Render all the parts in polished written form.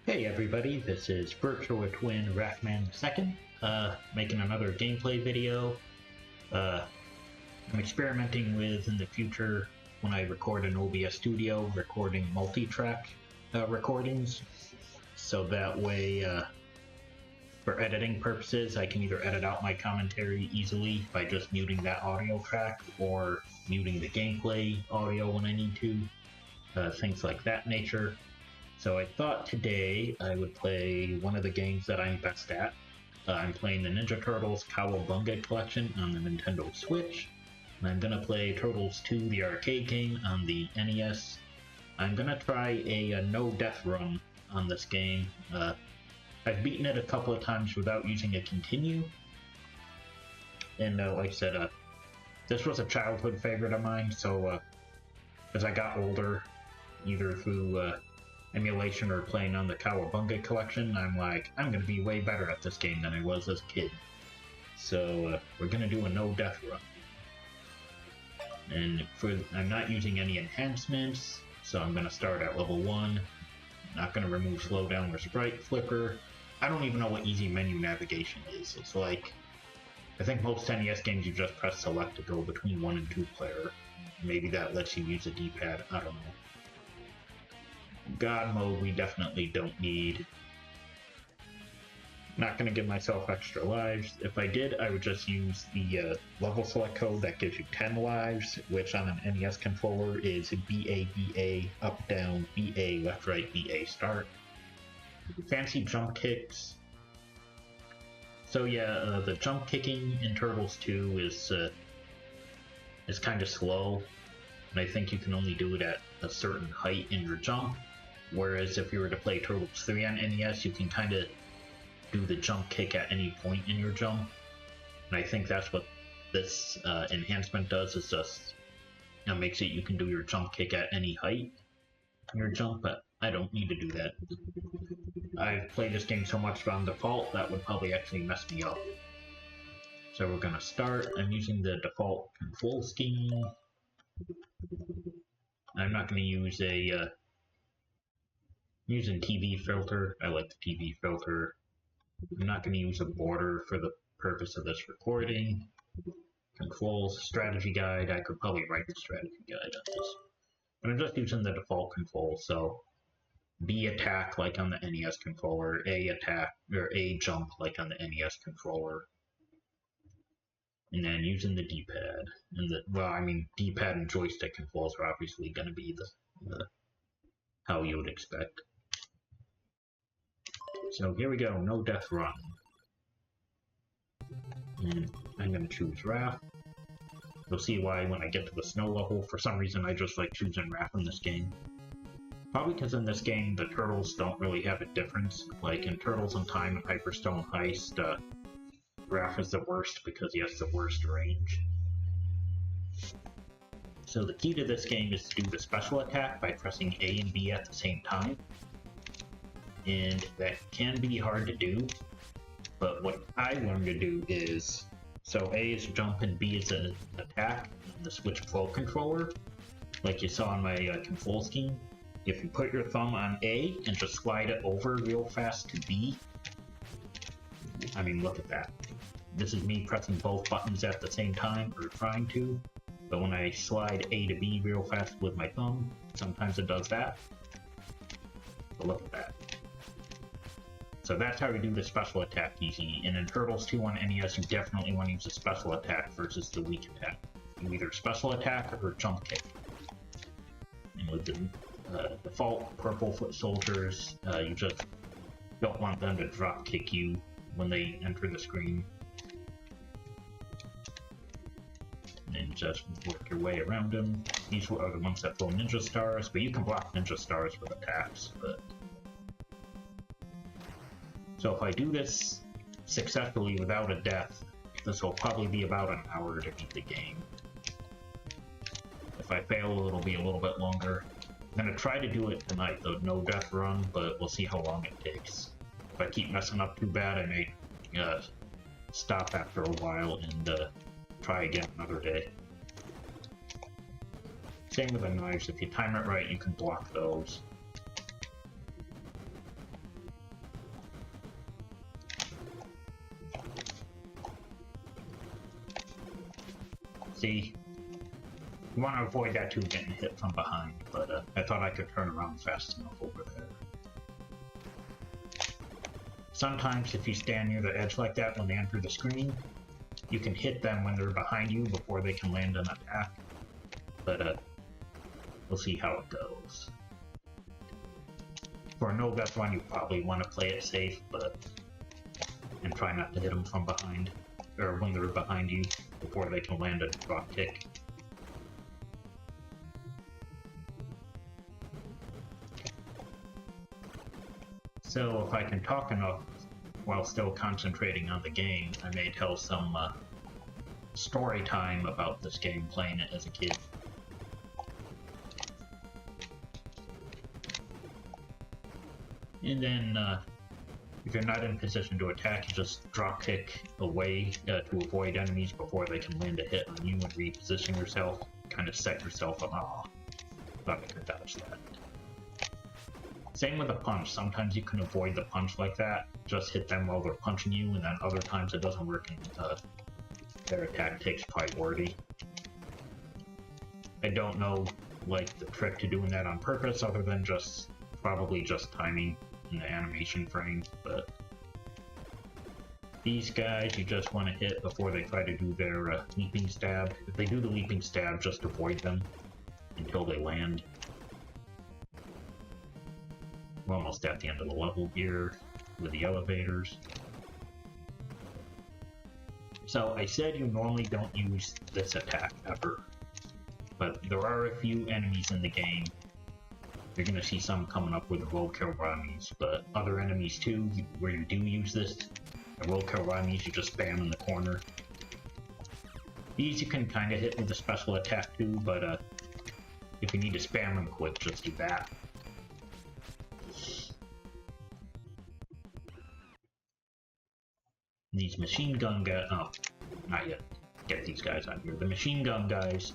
Hey everybody, this is VirtuaTwin RakmanII, making another gameplay video. I'm experimenting with, in the future, when I record in OBS Studio, recording multi-track recordings, so that way, for editing purposes, I can either edit out my commentary easily by just muting that audio track, or muting the gameplay audio when I need to, things like that nature. So I thought today I would play one of the games that I'm best at. I'm playing the Ninja Turtles Cowabunga Collection on the Nintendo Switch. And I'm gonna play Turtles 2, the arcade game, on the NES. I'm gonna try a no-death run on this game. I've beaten it a couple of times without using a continue. And like I said, this was a childhood favorite of mine, so as I got older, either through emulation or playing on the Cowabunga Collection, I'm like, I'm gonna be way better at this game than I was as a kid. So we're gonna do a no-death run. And I'm not using any enhancements, so I'm gonna start at level 1. Not gonna remove slowdown or sprite flicker. I don't even know what easy menu navigation is. It's like, I think most NES games you just press select to go between 1 and 2 player. Maybe that lets you use a D-pad, I don't know. God mode we definitely don't need. Not going to give myself extra lives. If I did, I would just use the level select code that gives you 10 lives, which on an NES controller is BA, BA, up, down, BA, left, right, BA, start. Fancy jump kicks. So yeah, the jump kicking in Turtles 2 is kind of slow, and I think you can only do it at a certain height in your jump. Whereas if you were to play Turtles 3 on NES, you can kind of do the jump kick at any point in your jump. And I think that's what this enhancement does, is just, you know, makes it you can do your jump kick at any height in your jump, but I don't need to do that. I've played this game so much on default, that would probably actually mess me up. So we're gonna start. I'm using the default control scheme. I'm not gonna use a using TV filter. I like the TV filter. I'm not going to use a border for the purpose of this recording. Controls, strategy guide. I could probably write the strategy guide on this. But I'm just using the default control, so B attack like on the NES controller, A attack, or A jump like on the NES controller. And then using the D-pad. And D-pad and joystick controls are obviously going to be the how you would expect. So here we go, no death run. And I'm going to choose Raph. You'll see why when I get to the snow level, for some reason I just like choosing Raph in this game. Probably because in this game the turtles don't really have a difference. Like in Turtles in Time and Hyperstone Heist, Raph is the worst because he has the worst range. So the key to this game is to do the special attack by pressing A and B at the same time. And that can be hard to do, but what I learned to do is, so A is jump and B is an attack on the Switch Pro controller, like you saw on my control scheme. If you put your thumb on A and just slide it over real fast to B, I mean, look at that. This is me pressing both buttons at the same time, or trying to, but when I slide A to B real fast with my thumb, sometimes it does that. But look at that. So that's how we do the special attack easy. And in Turtles 2 on NES, you definitely want to use a special attack versus the weak attack. You either special attack or jump kick. And with the default purple foot soldiers, you just don't want them to drop kick you when they enter the screen. And just work your way around them. These are the ones that throw ninja stars, but you can block ninja stars with attacks. But so if I do this successfully without a death, this will probably be about an hour to beat the game. If I fail, it'll be a little bit longer. I'm going to try to do it tonight, the no death run, but we'll see how long it takes. If I keep messing up too bad, I may stop after a while and try again another day. Same with the knives, if you time it right, you can block those. See? You want to avoid that too, getting hit from behind, but I thought I could turn around fast enough over there. Sometimes if you stand near the edge like that when they enter the screen, you can hit them when they're behind you before they can land an attack. But we'll see how it goes. For a no-death run, you probably want to play it safe, and try not to hit them from behind, or when they're behind you, before they can land a drop kick. So if I can talk enough while still concentrating on the game, I may tell some story time about this game, playing it as a kid. And then, if you're not in position to attack, you just drop kick away to avoid enemies before they can land a hit on you and reposition yourself. Kind of set yourself up. Aw, thought I could dodge that. Same with a punch. Sometimes you can avoid the punch like that. Just hit them while they're punching you, and then other times it doesn't work and their attack takes priority. I don't know, like, the trick to doing that on purpose, other than probably just timing in the animation frame, but these guys you just want to hit before they try to do their leaping stab. If they do the leaping stab, just avoid them until they land. We're almost at the end of the level here with the elevators. So I said you normally don't use this attack ever, but there are a few enemies in the game. You're going to see some coming up with roadkill ramis, but other enemies too, where you do use this. The roadkill ramis you just spam in the corner. These you can kind of hit with a special attack too, but if you need to spam them quick, just do that. These machine gun guys, oh, not yet. Get these guys out here. The machine gun guys,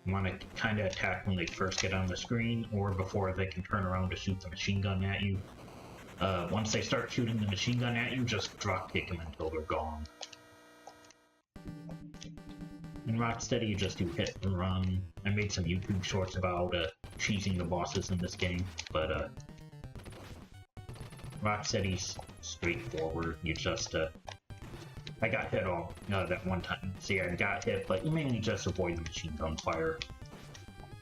you want to kind of attack when they first get on the screen, or before they can turn around to shoot the machine gun at you. Once they start shooting the machine gun at you, just drop kick them until they're gone. In Rocksteady, you just do hit and run. I made some YouTube shorts about cheesing the bosses in this game, but Rocksteady's straightforward. You just I got hit all that one time. See, I got hit, but you mainly just avoid the machine gun fire,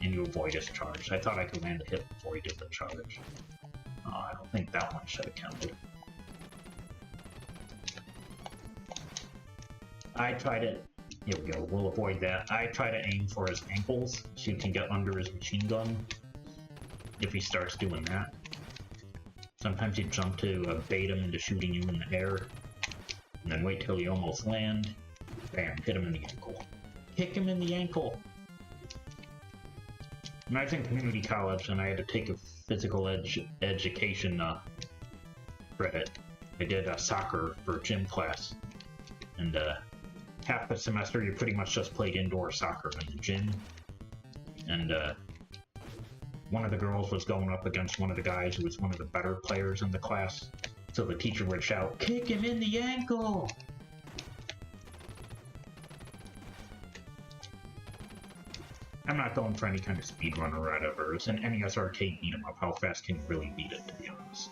and you avoid his charge. I thought I could land a hit before he did the charge. Oh, I don't think that one should have counted. I tried it. Here we go. We'll avoid that. I try to aim for his ankles so you can get under his machine gun if he starts doing that. Sometimes you jump to bait him into shooting you in the air, and then wait till you almost land. Bam, hit him in the ankle. Kick him in the ankle! When I was in community college and I had to take a physical education credit, I did soccer for gym class. And half the semester you pretty much just played indoor soccer in the gym. And one of the girls was going up against one of the guys who was one of the better players in the class. So the teacher would shout, "Kick him in the ankle!" I'm not going for any kind of speedrun or whatever. It's an NES arcade beat-em-up. How fast can you really beat it, to be honest?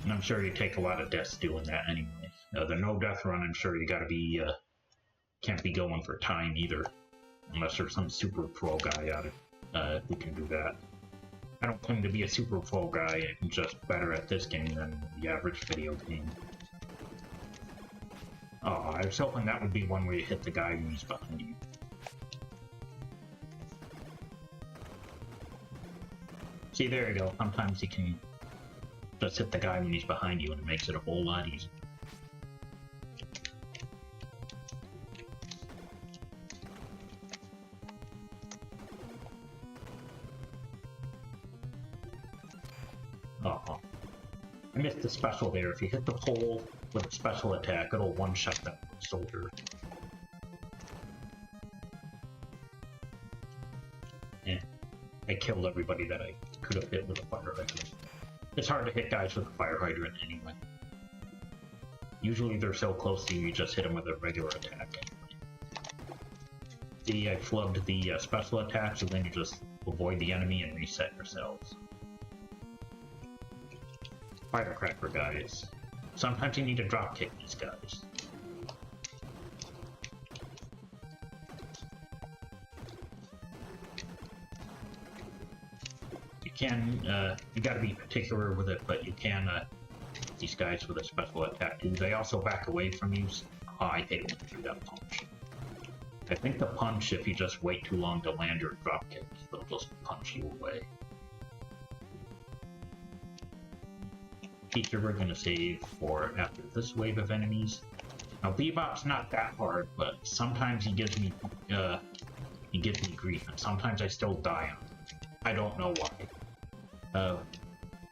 And I'm sure you take a lot of deaths doing that anyway. The no-death run, I'm sure you gotta be, can't be going for time either. Unless there's some super pro guy out who can do that. I don't claim to be a super pro guy, I'm just better at this game than the average video game. Oh, I was hoping that would be one where you hit the guy when he's behind you. See, there you go. Sometimes you can just hit the guy when he's behind you and it makes it a whole lot easier. Oh, I missed the special there. If you hit the pole with a special attack, it'll one-shot that soldier. Eh, I killed everybody that I could have hit with a fire hydrant. It's hard to hit guys with a fire hydrant anyway. Usually they're so close to you, you just hit them with a regular attack anyway. See, I flubbed the special attack, so then you just avoid the enemy and reset yourselves. Firecracker guys. Sometimes you need to drop kick these guys. You can, you gotta be particular with it, but you can, these guys with a special attack too. They also back away from you. Oh, I hate when you do that punch. I think the punch, if you just wait too long to land your drop kick, they'll just punch you away. Teacher, we're gonna save for after this wave of enemies. Now, Bebop's not that hard, but sometimes he gives me grief, and sometimes I still die on him. I don't know why.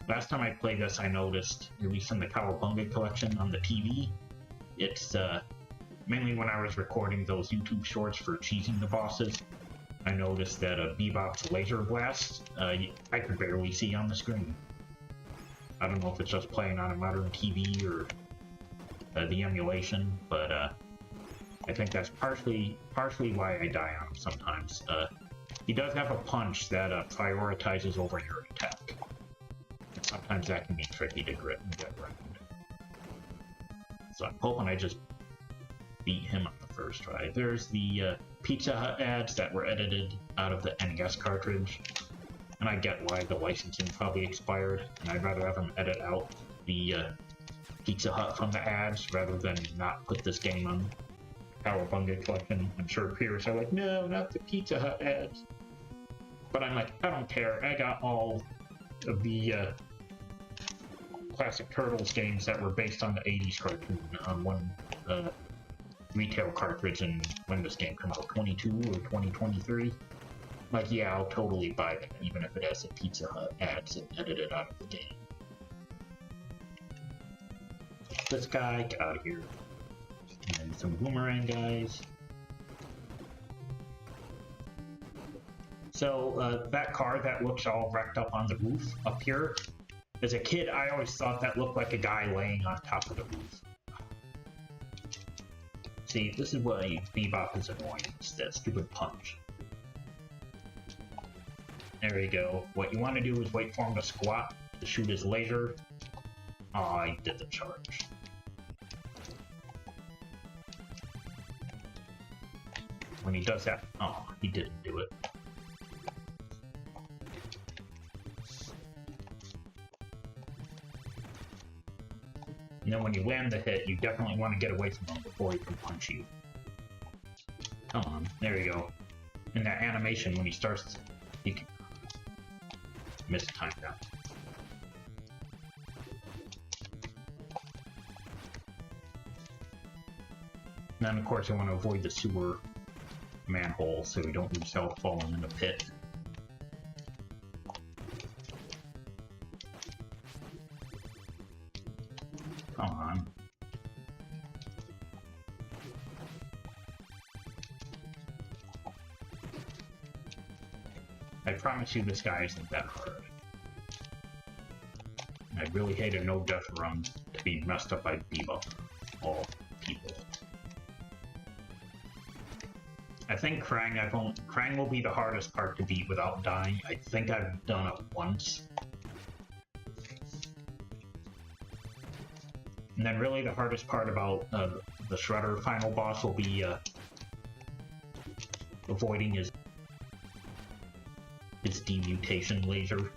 Last time I played this, I noticed, at least in the Cowabunga collection on the TV, it's mainly when I was recording those YouTube shorts for cheesing the bosses, I noticed that Bebop's laser blast, I could barely see on the screen. I don't know if it's just playing on a modern TV or the emulation, but I think that's partially why I die on him sometimes. He does have a punch that prioritizes over your attack. And sometimes that can be tricky to get around. So I'm hoping I just beat him on the first try. There's the Pizza Hut ads that were edited out of the NES cartridge. And I get why the licensing probably expired, and I'd rather have them edit out the Pizza Hut from the ads rather than not put this game on Cowabunga collection. I'm sure peers are like, no, not the Pizza Hut ads. But I'm like, I don't care. I got all of the classic Turtles games that were based on the 80s cartoon on one retail cartridge, and when this game came out, 22 or 2023. Like, yeah, I'll totally buy that, even if it has the Pizza Hut ads and edited out of the game. This guy, get out of here. And some boomerang guys. So, that car that looks all wrecked up on the roof up here, as a kid, I always thought that looked like a guy laying on top of the roof. See, this is why Bebop is annoying. It's that stupid punch. There we go. What you want to do is wait for him to squat to shoot his laser. Oh, I did the charge. When he does that, oh, he didn't do it. And then when you land the hit, you definitely want to get away from him before he can punch you. Come on, there you go. In that animation, when he starts, he can miss time down. And then, of course, I want to avoid the sewer manhole so we don't lose health falling in the pit. Come on. I promise you this guy isn't that hard. I really hate a no-death run to be messed up by Bebop, all people. I think Krang will be the hardest part to beat without dying. I think I've done it once. And then really the hardest part about the Shredder final boss will be avoiding his demutation laser.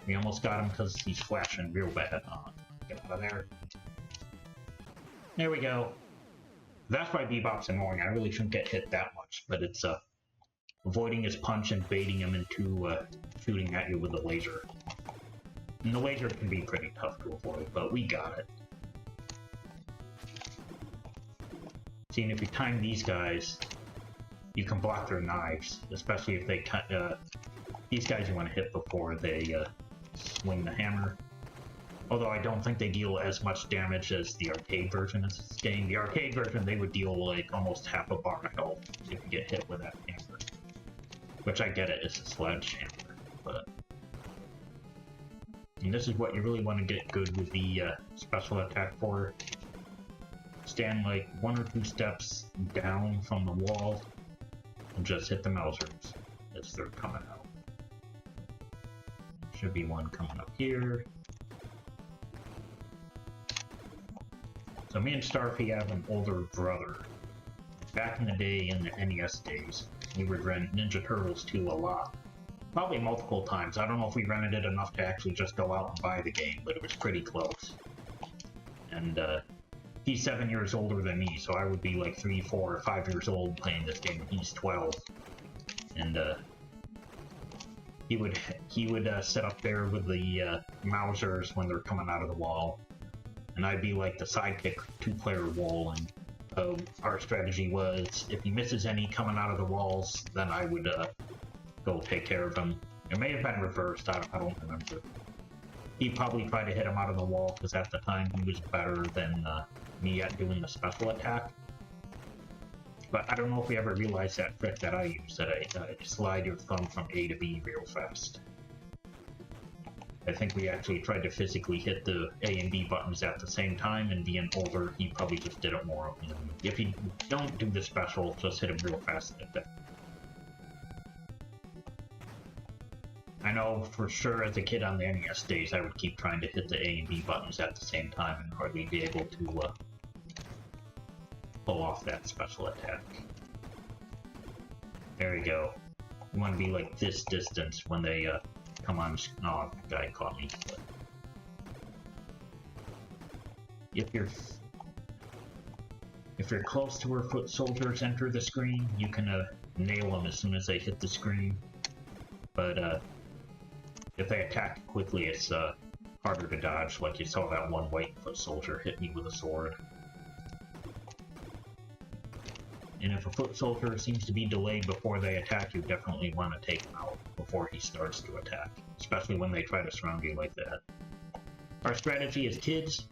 We almost got him because he's flashing real bad. Get out of there. There we go. That's why Bebop's annoying. I really shouldn't get hit that much, but it's avoiding his punch and baiting him into shooting at you with the laser. And the laser can be pretty tough to avoid, but we got it. See, and if you time these guys, you can block their knives, especially if they cut. These guys you want to hit before they swing the hammer. Although I don't think they deal as much damage as the arcade version of this game. The arcade version, they would deal like almost half a bar of health if you get hit with that hammer. Which I get it, it's a sledgehammer, but... And this is what you really want to get good with the special attack for. Stand like 1 or 2 steps down from the wall and just hit the Mausers as they're coming out. Should be one coming up here. So me and Starfy have an older brother. Back in the day, in the NES days, we would rent Ninja Turtles 2 a lot. Probably multiple times. I don't know if we rented it enough to actually just go out and buy the game, but it was pretty close. And he's 7 years older than me, so I would be like 3, 4, or 5 years old playing this game, and he's 12. And he would sit up there with the Mausers when they're coming out of the wall, and I'd be like the sidekick 2-player wall. And our strategy was, if he misses any coming out of the walls, then I would go take care of him. It may have been reversed, I don't remember. He'd probably try to hit him out of the wall, because at the time he was better than me at doing the special attack. But I don't know if we ever realized that trick that I use, that I slide your thumb from A to B real fast. I think we actually tried to physically hit the A and B buttons at the same time, and being older, he probably just did it more often. If you don't do the special, just hit him real fast like that. I know for sure as a kid on the NES days, I would keep trying to hit the A and B buttons at the same time and hardly be able to pull off that special attack. There we go. You want to be like this distance when they come on. Oh, the guy caught me. But if you're close to where foot soldiers enter the screen, you can nail them as soon as they hit the screen. But if they attack quickly, it's harder to dodge. Like you saw that one white foot soldier hit me with a sword. And if a foot soldier seems to be delayed before they attack, you definitely want to take him out before he starts to attack, especially when they try to surround you like that. Our strategy as kids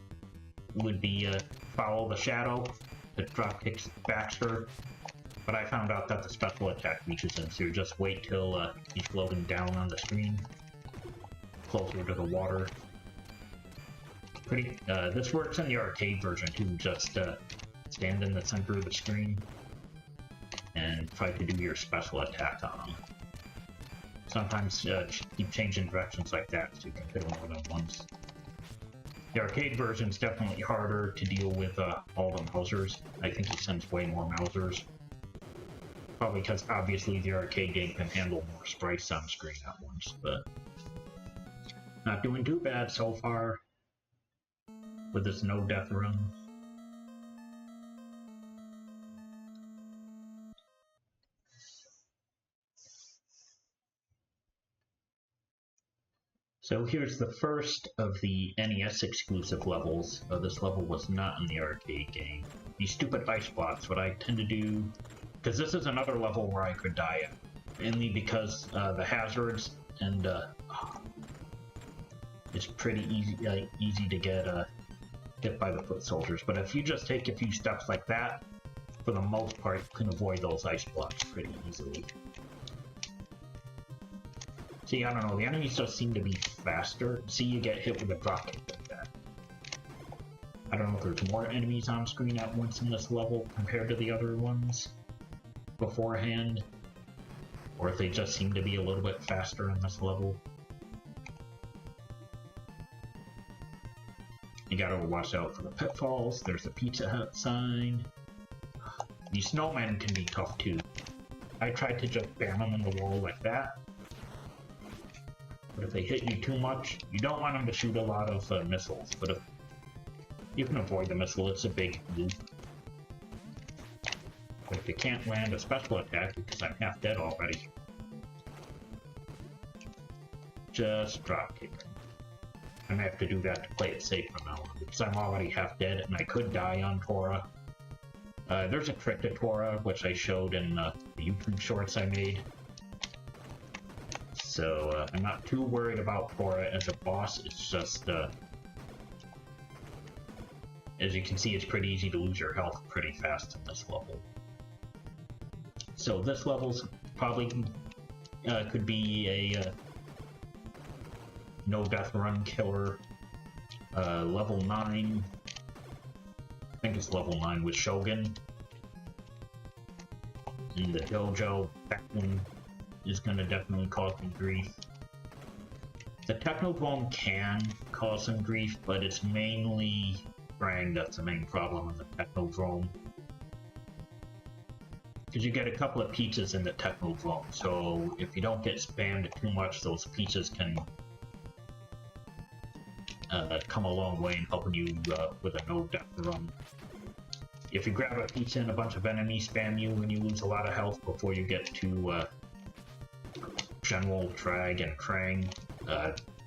would be follow the shadow that drop kicks Baxter, but I found out that the special attack reaches him, so you just wait till he's floating down on the screen, closer to the water. This works in the arcade version too, just stand in the center of the screen and try to do your special attack on them. Sometimes keep changing directions like that so you can hit them more than once. The arcade version is definitely harder to deal with all the Mausers. I think he sends way more Mausers. Probably because obviously the arcade game can handle more sprites on screen at once, but not doing too bad so far with this no death run. So here's the first of the NES exclusive levels. This level was not in the arcade game. These stupid ice blocks, what I tend to do, because this is another level where I could die at, mainly because the hazards, and it's pretty easy to get hit by the foot soldiers. But if you just take a few steps like that, for the most part, you can avoid those ice blocks pretty easily. See, I don't know, the enemies just seem to be faster. See, you get hit with a drop kick like that. I don't know if there's more enemies on screen at once in this level compared to the other ones beforehand, or if they just seem to be a little bit faster in this level. You gotta watch out for the pitfalls. There's the Pizza Hut sign. These snowmen can be tough too. I tried to just bam them in the wall like that. But if they hit you too much, you don't want them to shoot a lot of missiles, but if you can avoid the missile, it's a big loop. But if you can't land a special attack, because I'm half dead already, just drop kick. I'm gonna have to do that to play it safe from now on, because I'm already half dead and I could die on Tora. There's a trick to Tora, which I showed in the YouTube shorts I made. So I'm not too worried about Tora as a boss. It's just, as you can see, it's pretty easy to lose your health pretty fast in this level. So this level's probably could be a no death run killer. Level 9, I think it's level 9 with Shogun. in the dojo, that one is going to definitely cause some grief. The Technodrome can cause some grief, but it's mainly Krang that's the main problem in the Technodrome. Because you get a couple of pizzas in the Technodrome, so if you don't get spammed too much, those pizzas can come a long way in helping you with a no-death run. If you grab a pizza and a bunch of enemies spam you and you lose a lot of health before you get to General Trag and Krang,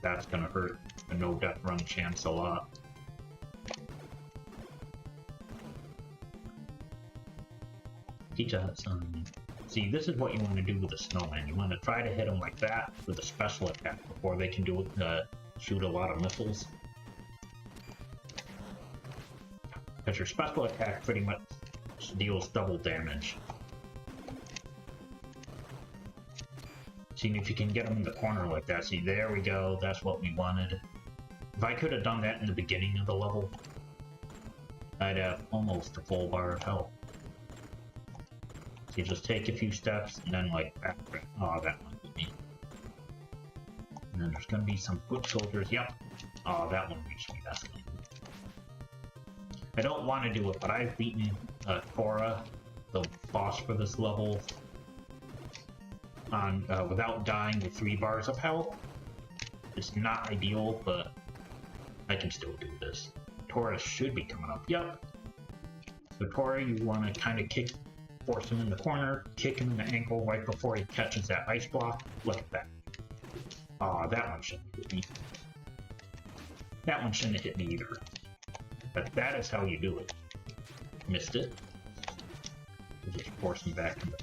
that's gonna hurt a no-death run chance a lot. Pizza Hut son. See, this is what you want to do with the snowman. You want to try to hit them like that with a special attack before they can do shoot a lot of missiles. Because your special attack pretty much deals double damage. See, if you can get them in the corner like that, see, there we go, that's what we wanted. If I could have done that in the beginning of the level, I'd have almost a full bar of health. So you just take a few steps, and then like, backtrack. Oh, that one would be. And then there's gonna be some foot soldiers, yep. Oh, that one reached me, that's good. I don't want to do it, but I've beaten Tora, the boss for this level, on without dying with 3 bars of health. It's not ideal, but I can still do this. Tora should be coming up. Yep. So Tora, you want to kind of force him in the corner, kick him in the ankle right before he catches that ice block. Look at that. Aw, that one shouldn't hit me. That one shouldn't have hit me either. But that is how you do it. Missed it. Just force him back in the...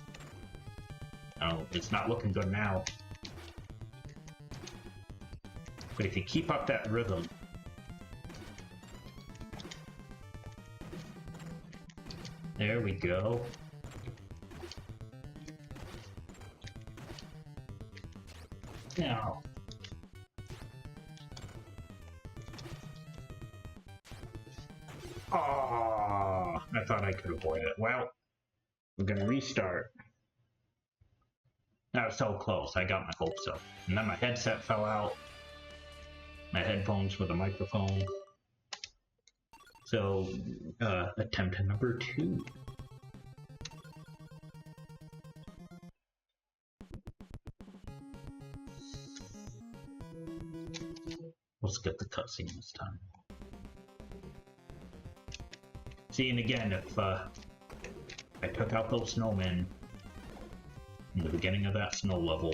Oh, it's not looking good now. But if you keep up that rhythm... There we go. Now... Oh, I thought I could avoid it. Well, we're gonna restart. That was so close, I got my hopes up. And then my headset fell out. My headphones with a microphone. So, attempt number 2. Let's get the cutscene this time. See, and again, if I took out those snowmen in the beginning of that snow level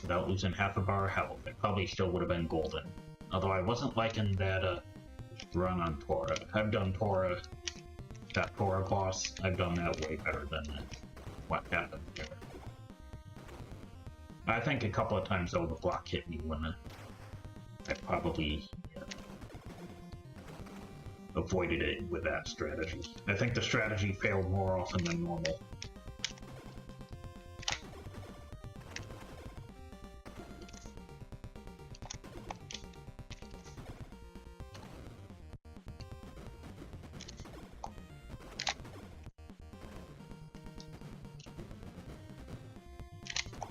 without losing half a bar of health, it probably still would have been golden. Although I wasn't liking that run on Tora. I've done Tora, that Tora boss, I've done that way better than what happened there. I think a couple of times though the block hit me when I probably avoided it with that strategy. I think the strategy failed more often than normal.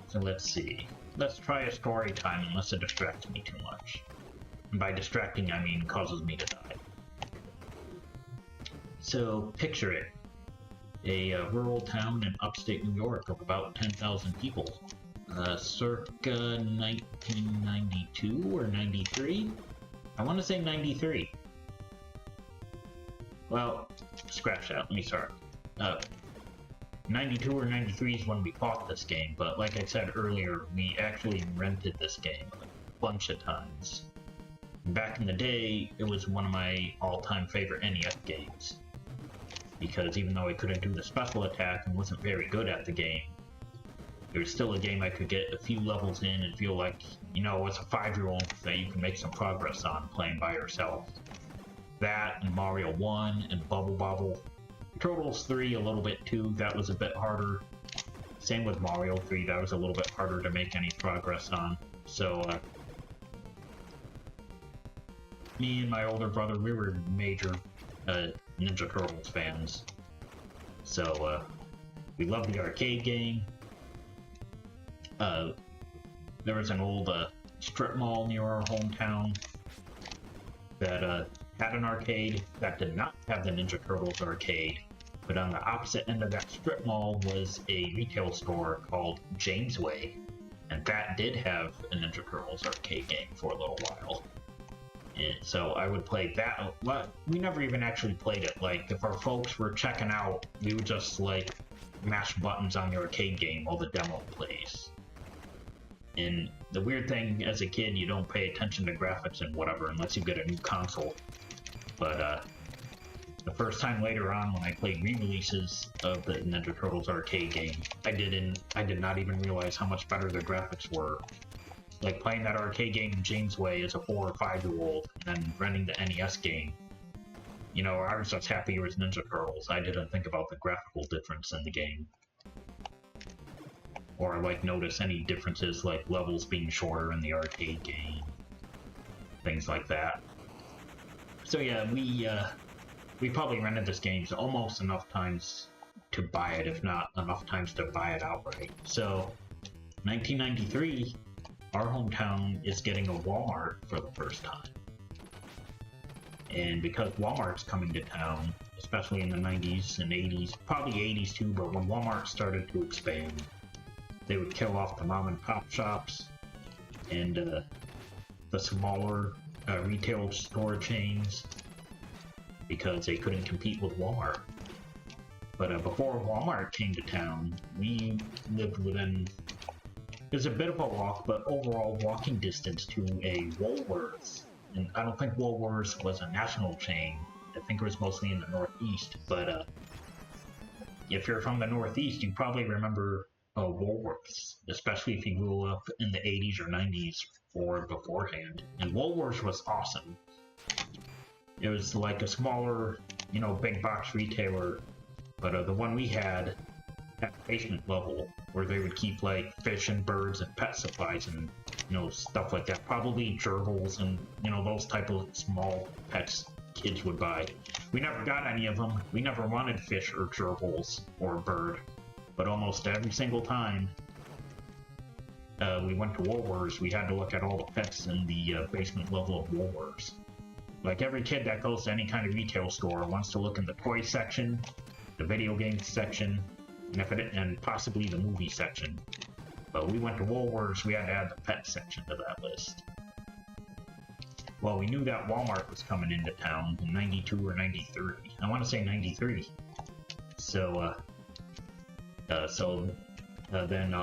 So let's see. Let's try a story time unless it distracts me too much. And by distracting, I mean causes me to die. So, picture it. A rural town in upstate New York of about 10,000 people. Circa 1992 or 93? I want to say 93. Well, scratch that, let me start. 92 or 93 is when we bought this game, but like I said earlier, we actually rented this game a bunch of times. Back in the day, it was one of my all-time favorite NES games. Because even though I couldn't do the special attack and wasn't very good at the game, it was still a game I could get a few levels in and feel like, you know, as a 5-year-old that you can make some progress on playing by yourself. That and Mario 1 and Bubble Bobble. Turtles 3 a little bit too, that was a bit harder. Same with Mario 3, that was a little bit harder to make any progress on. So, me and my older brother, we were major Ninja Turtles fans. So, We loved the arcade game. There was an old strip mall near our hometown that had an arcade that did not have the Ninja Turtles arcade, but on the opposite end of that strip mall was a retail store called Jamesway, and that did have a Ninja Turtles arcade game for a little while. And so I would play that. Well, we never even actually played it. Like, if our folks were checking out, we would just, like, mash buttons on the arcade game while the demo plays. And the weird thing, as a kid, you don't pay attention to graphics and whatever unless you get a new console. But the first time later on when I played re-releases of the Ninja Turtles arcade game, I did not even realize how much better the graphics were. Like, playing that arcade game in Jamesway as a 4 or 5-year-old, and then renting the NES game. You know, I was just happy it was Ninja Turtles. I didn't think about the graphical difference in the game. Or, like, notice any differences, like levels being shorter in the arcade game. Things like that. So yeah, we probably rented this game almost enough times to buy it, if not enough times to buy it outright. So, 1993, our hometown is getting a Walmart for the first time. And because Walmart's coming to town, especially in the 90s and 80s, probably 80s too, but when Walmart started to expand, they would kill off the mom and pop shops and the smaller retail store chains because they couldn't compete with Walmart. But before Walmart came to town, we lived within, it was a bit of a walk, but overall walking distance to a Woolworths. And I don't think Woolworths was a national chain. I think it was mostly in the Northeast. But if you're from the Northeast, you probably remember Woolworths, especially if you grew up in the 80s or 90s or beforehand. And Woolworths was awesome. It was like a smaller, you know, big box retailer, but the one we had a basement level where they would keep like fish and birds and pet supplies and, you know, stuff like that. Probably gerbils and, you know, those type of small pets kids would buy. We never got any of them. We never wanted fish or gerbils or bird. But almost every single time we went to Woolworths, we had to look at all the pets in the basement level of Woolworths. Like, every kid that goes to any kind of retail store wants to look in the toy section, the video games section, and possibly the movie section. But we went to Woolworths, we had to add the pet section to that list. Well, we knew that Walmart was coming into town in 92 or 93. I want to say 93. So, then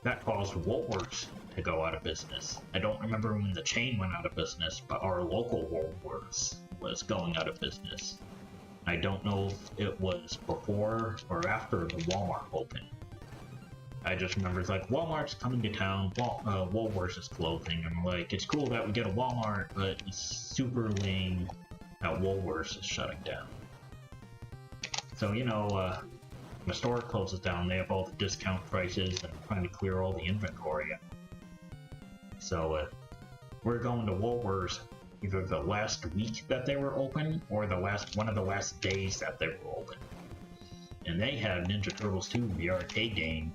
that caused Woolworths to go out of business. I don't remember when the chain went out of business, but our local Woolworths was going out of business. I don't know if it was before or after the Walmart opened. I just remember it's like, Walmart's coming to town, Woolworths is closing. I'm like, it's cool that we get a Walmart, but it's super lame that Woolworths is shutting down. So, you know, the store closes down, they have all the discount prices and trying to clear all the inventory out. So we're going to Woolworths either the last week that they were open or one of the last days that they were open. And they had Ninja Turtles 2, the arcade game,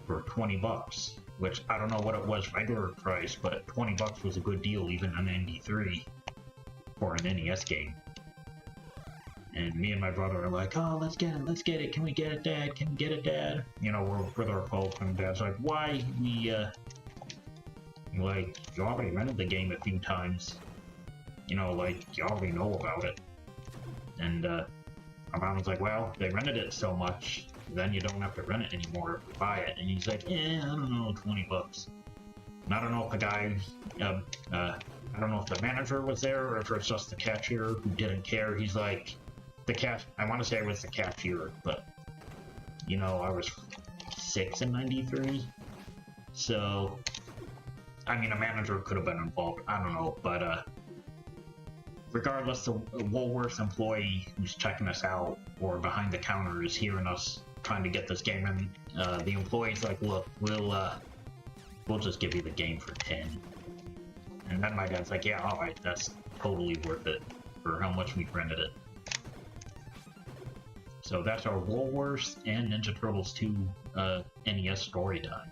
for 20 bucks, which I don't know what it was regular price, but 20 bucks was a good deal even on 93 for an NES game. And me and my brother are like, oh, let's get it, can we get it, Dad, can we get it, Dad? You know, we're with our folks, and Dad's like, why? Like, you already rented the game a few times. You know, like, you already know about it. And, my mom was like, well, they rented it so much, then you don't have to rent it anymore if you buy it. And he's like, I don't know, 20 bucks. And I don't know if the guy, I don't know if the manager was there or if it was just the cashier who didn't care. He's like, I want to say it was the cashier, but, you know, I was 6 in 93. So, I mean, a manager could have been involved, I don't know, but, regardless, the Woolworths employee who's checking us out or behind the counter is hearing us trying to get this game in. The employee's like, look, we'll just give you the game for 10. And then my dad's like, yeah, alright, that's totally worth it for how much we rented it. So that's our Woolworths and Ninja Turtles 2 NES story time.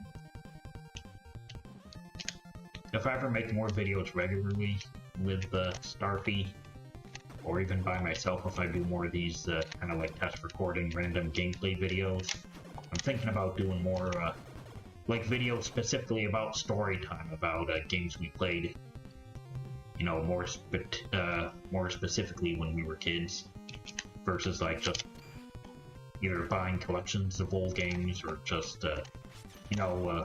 If I ever make more videos regularly with Starfy, or even by myself if I do more of these kind of like test recording random gameplay videos, I'm thinking about doing more like videos specifically about story time, about games we played, you know, more specifically when we were kids, versus like just either buying collections of old games or just, you know,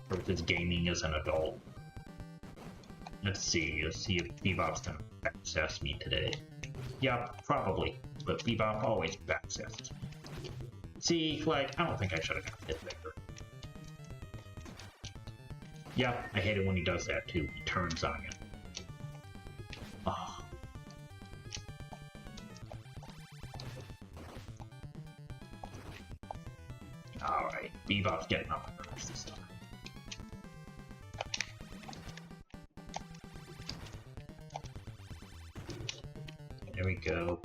versus gaming as an adult. Let's see if Bebop's gonna backsass me today. Yeah, probably, but Bebop always backsasses me. See, like, I don't think I should have got hit there. Yeah, I hate it when he does that too. He turns on you. Oh. Alright, Bebop's getting on my nerves this time. There we go.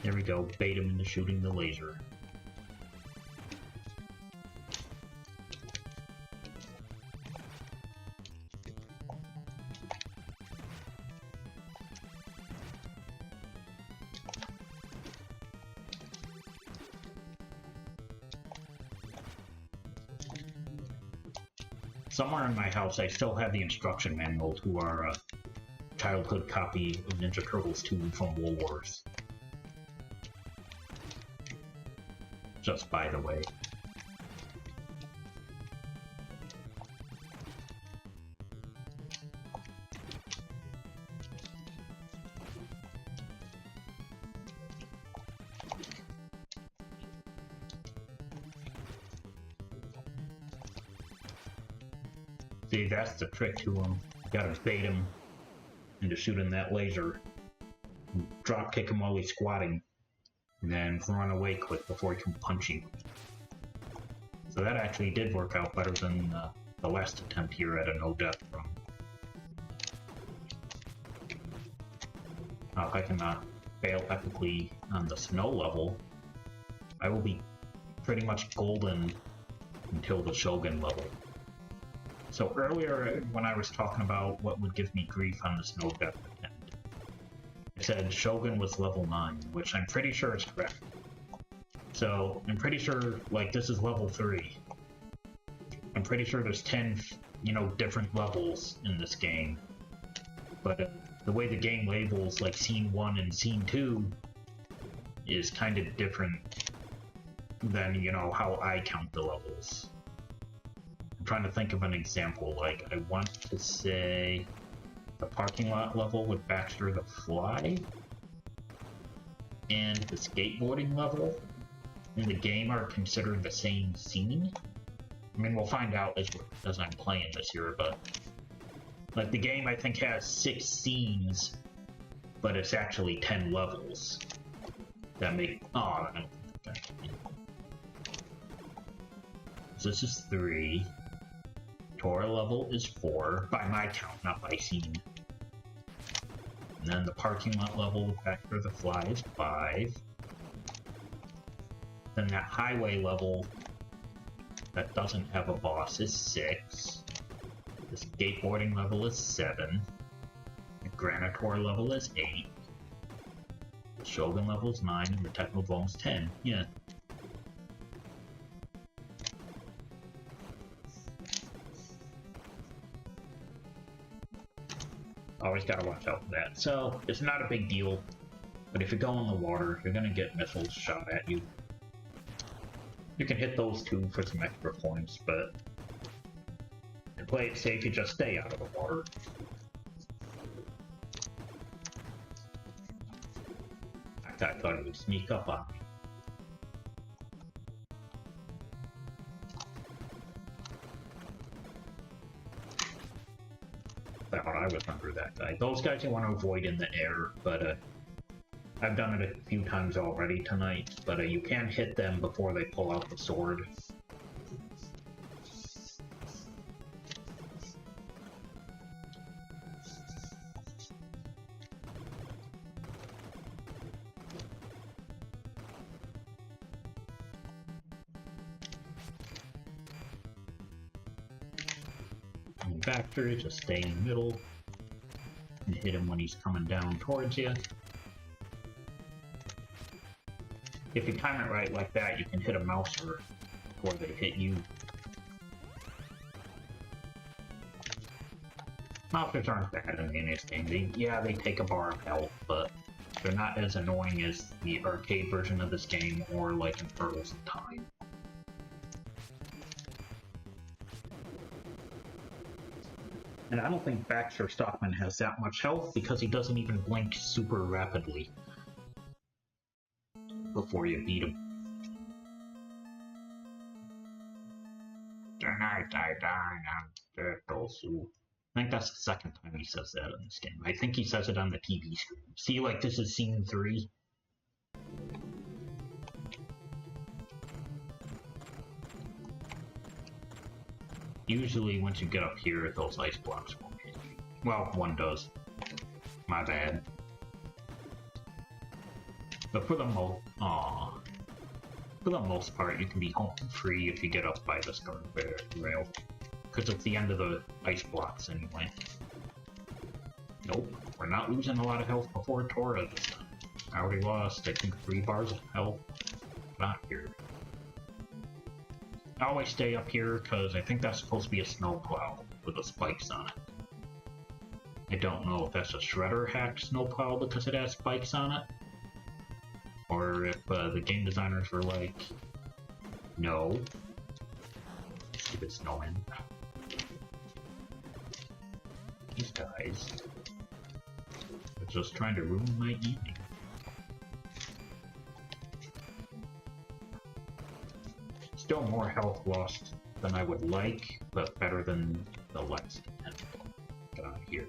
There we go, bait him into shooting the laser. Somewhere in my house, I still have the instruction manual to our childhood copy of Ninja Turtles 2 from Woolworths. Just by the way. See, that's the trick to him. You gotta bait him into shooting that laser. Drop kick him while he's squatting. And then run away quick before he can punch you. So that actually did work out better than the last attempt here at a no-death run. Now, if I can fail epically on the snow level, I will be pretty much golden until the Shogun level. So earlier, when I was talking about what would give me grief on the snow death attempt, I said Shogun was level 9, which I'm pretty sure is correct. So, I'm pretty sure, like, this is level 3. I'm pretty sure there's 10, you know, different levels in this game. But the way the game labels, like, Scene 1 and Scene 2 is kind of different than, you know, how I count the levels. I'm trying to think of an example, like, I want to say the parking lot level with Baxter the Fly and the skateboarding level in the game are considered the same scene. I mean, we'll find out as I'm playing this year, but like the game I think has 6 scenes, but it's actually 10 levels that make... Oh, I don't think I can. So this is 3. Tora level is 4, by my count, not by scene. And then the parking lot level with Baxter the Fly is 5. Then that highway level that doesn't have a boss is 6. The skateboarding level is 7. The Granitor level is 8. The Shogun level is 9, and the Technodrome is 10. Yeah. Always gotta watch out for that. So, it's not a big deal, but if you go in the water, you're gonna get missiles shot at you. You can hit those too for some extra points, but to play it safe, you just stay out of the water. I thought it would sneak up on me. I thought I was under that guy. Those guys you want to avoid in the air, but I've done it a few times already tonight, but you can hit them before they pull out the sword. factor, just stay in the middle and hit him when he's coming down towards you. If you time it right like that, you can hit a mouser before they hit you. Mousers aren't bad in this game. They take a bar of health, but they're not as annoying as the arcade version of this game or like in Turtles in Time. And I don't think Baxter Stockman has that much health because he doesn't even blink super rapidly before you beat him. Tonight I dine on turtle soup. I think that's the second time he says that in this game. I think he says it on the TV screen. See, like, this is scene 3. Usually, once you get up here, those ice blocks won't hit you. Well, one does. My bad. But for the most part, you can be home free if you get up by this guardrail. Because it's the end of the ice blocks anyway. Nope, we're not losing a lot of health before Tora this time. I already lost, I think, 3 bars of health. Not here. I always stay up here because I think that's supposed to be a snowplow with the spikes on it. I don't know if that's a shredder hacked snowplow because it has spikes on it. Or if the game designers were like, no. Stupid snowman. These guys are just trying to ruin my evening. Still more health lost than I would like, but better than the last guy here.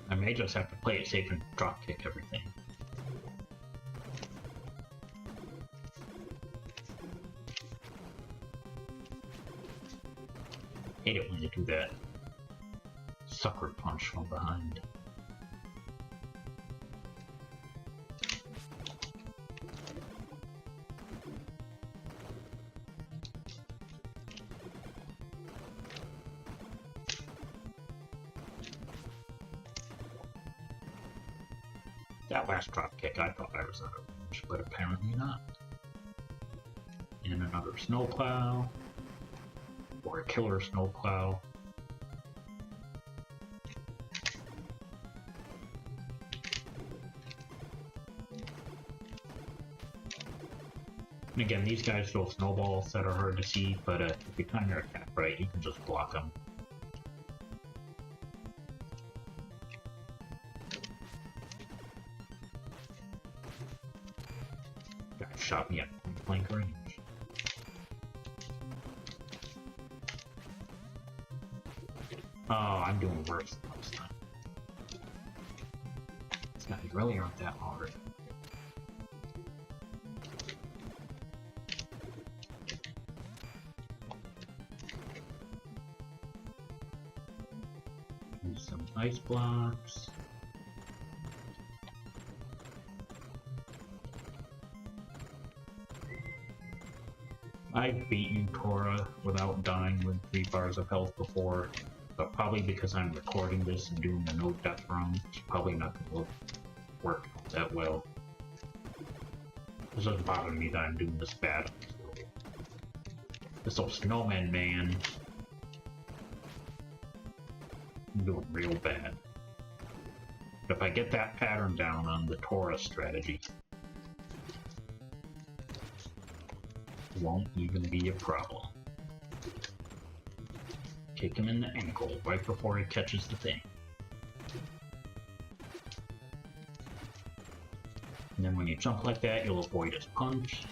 I may just have to play it safe and dropkick everything. Hate it when you do that. Sucker punch from behind. That last drop kick, I thought I was out of range, but apparently not. And another snowplow. Or a killer snowplow. And again, these guys throw snowballs that are hard to see, but if you time your attack right, you can just block them. Guy shot me at point blank range. Oh, I'm doing worse than last time. These guys really aren't that hard. Use some ice blocks. I've beaten Tora without dying with 3 bars of health before. But probably because I'm recording this and doing a no death run, it's probably not going to work that well. It doesn't bother me that I'm doing this bad. This old snowman man. I'm doing real bad. But if I get that pattern down on the Tora strategy, it won't even be a problem. Kick him in the ankle right before he catches the thing. And then when you jump like that, you'll avoid his punch.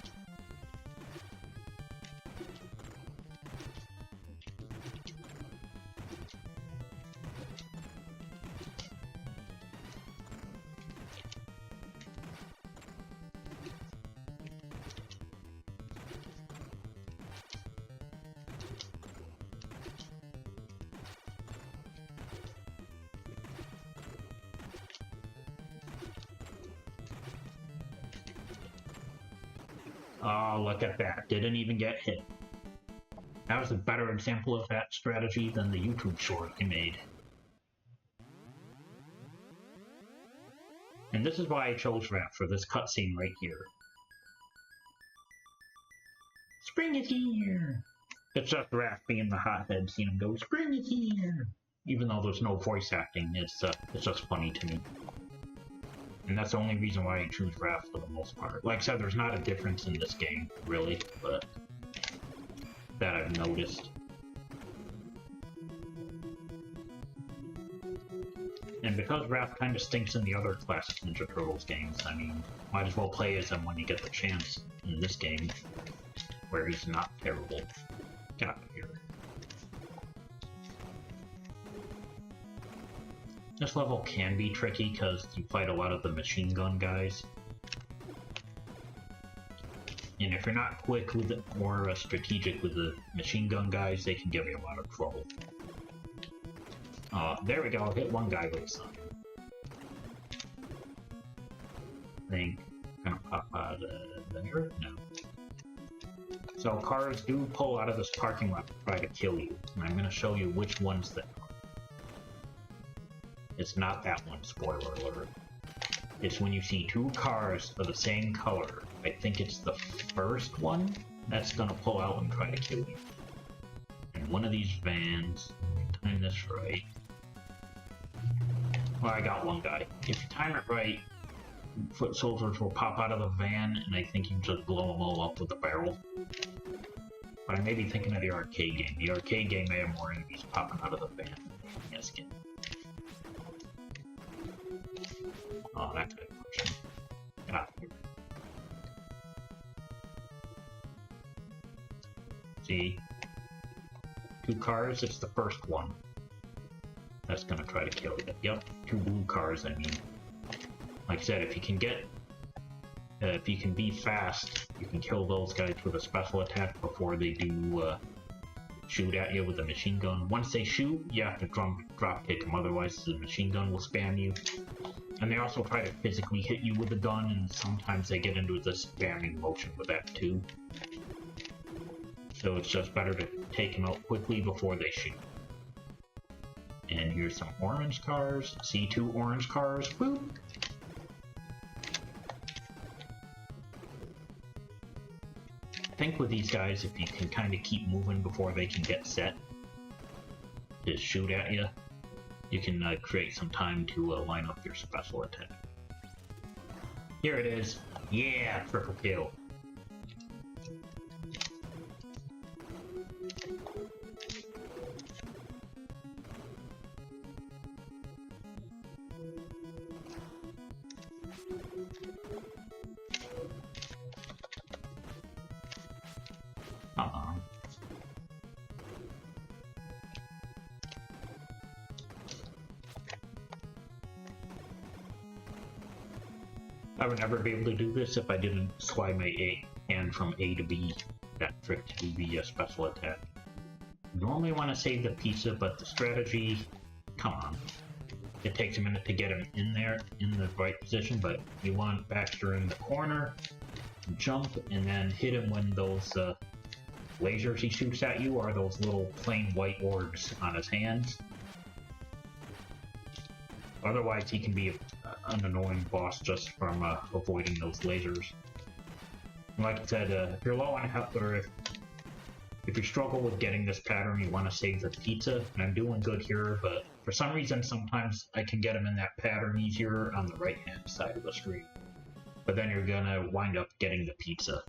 Oh, look at that. Didn't even get hit. That was a better example of that strategy than the YouTube short I made. And this is why I chose Raph for this cutscene right here. Spring is here! It's just Raph being the hothead, seeing him go, spring is here! Even though there's no voice acting, it's just funny to me. And that's the only reason why I choose Raph for the most part. Like I said, there's not a difference in this game, really, but that I've noticed. And because Raph kind of stinks in the other classic Ninja Turtles games, I mean, might as well play as him when you get the chance in this game, where he's not terrible. Get out of here. This level can be tricky because you fight a lot of the machine gun guys. And if you're not quick with it or strategic with the machine gun guys, they can give you a lot of trouble. There we go, hit one guy with a sign. I think I'm gonna pop out of there? No. So cars do pull out of this parking lot to try to kill you, and I'm gonna show you which ones that are. It's not that one, spoiler alert. It's when you see two cars of the same color. I think it's the first one that's gonna pull out and try to kill you. And one of these vans, time this right. Well, I got one guy. If you time it right, foot soldiers will pop out of the van, and I think you can just blow them all up with a barrel. But I may be thinking of the arcade game. The arcade game may have more enemies popping out of the van in this game. Oh, that guy pushed me. Get out of here. See? Two cars, it's the first one. That's gonna try to kill you. Yep, two blue cars, I mean. Like I said, if you can be fast, you can kill those guys with a special attack before they do shoot at you with a machine gun. Once they shoot, you have to drop kick them, otherwise the machine gun will spam you. And they also try to physically hit you with the gun, and sometimes they get into the spamming motion with that too. So it's just better to take them out quickly before they shoot. And here's some orange cars. See two orange cars. Boop! I think with these guys, if you can kind of keep moving before they can get set to shoot at you, you can create some time to line up your special attack. Here it is. Yeah, triple kill. I would never be able to do this if I didn't slide my hand from A to B, that trick to the special attack. Normally want to save the pizza, but the strategy, come on. It takes a minute to get him in there, in the right position, but you want Baxter in the corner, jump, and then hit him when those lasers he shoots at you are those little plain white orbs on his hands. Otherwise, he can be an annoying boss just from avoiding those lasers. And like I said, if you're low on health, or if you struggle with getting this pattern, you want to save the pizza. And I'm doing good here, but for some reason, sometimes I can get him in that pattern easier on the right-hand side of the screen. But then you're gonna wind up getting the pizza.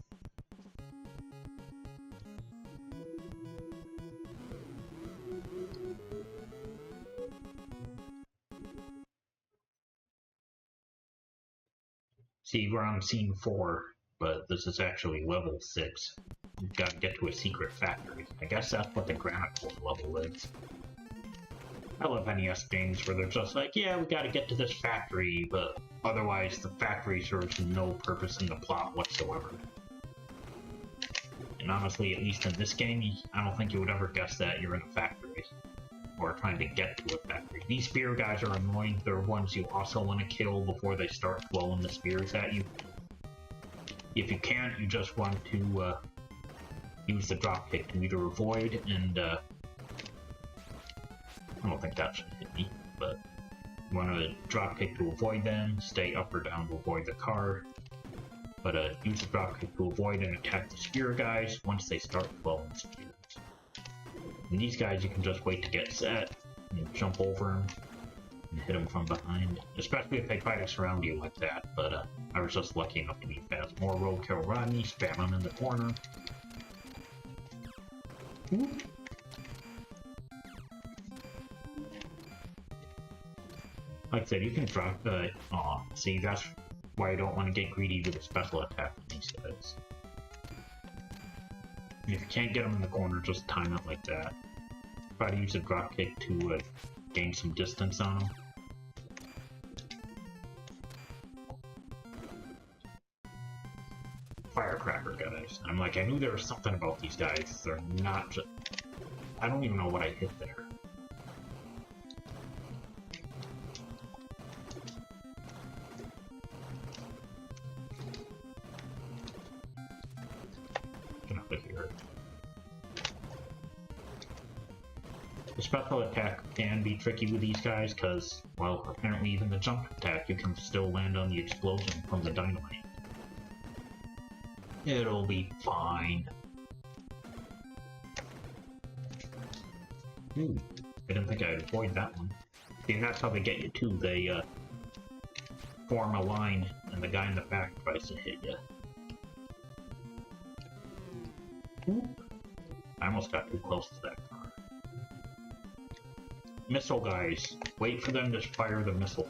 See, we're on scene 4, but this is actually level 6. You've got to get to a secret factory. I guess that's what the granite core level is. I love NES games where they're just like, yeah, we gotta get to this factory, but otherwise the factory serves no purpose in the plot whatsoever. And honestly, at least in this game, I don't think you would ever guess that you're in a factory. Or trying to get to a factory. These spear guys are annoying. They're ones you also want to kill before they start throwing the spears at you. If you can't, you just want to use the dropkick to either avoid and, I don't think that should hit me, but you want to dropkick to avoid them, stay up or down to avoid the car, but use the dropkick to avoid and attack the spear guys once they start flowing spears. And these guys you can just wait to get set, and jump over them, and hit them from behind, especially if they try to surround you like that, but I was just lucky enough to be fast. More roadkill Rodney, spam him in the corner. Whoop. Like I said, you can drop, aw, see, that's why I don't want to get greedy with a special attack with these guys. And if you can't get them in the corner, just time it like that. Try to use a dropkick to gain some distance on them. Firecracker guys. I'm like, I knew there was something about these guys. They're not just... I don't even know what I hit there. The special attack can be tricky with these guys because, well, apparently even the jump attack you can still land on the explosion from the dynamite. It'll be fine. I didn't think I'd avoid that one. See, and that's how they get you too. They form a line and the guy in the back tries to hit you. I almost got too close to that car. Missile guys, wait for them to fire the missile,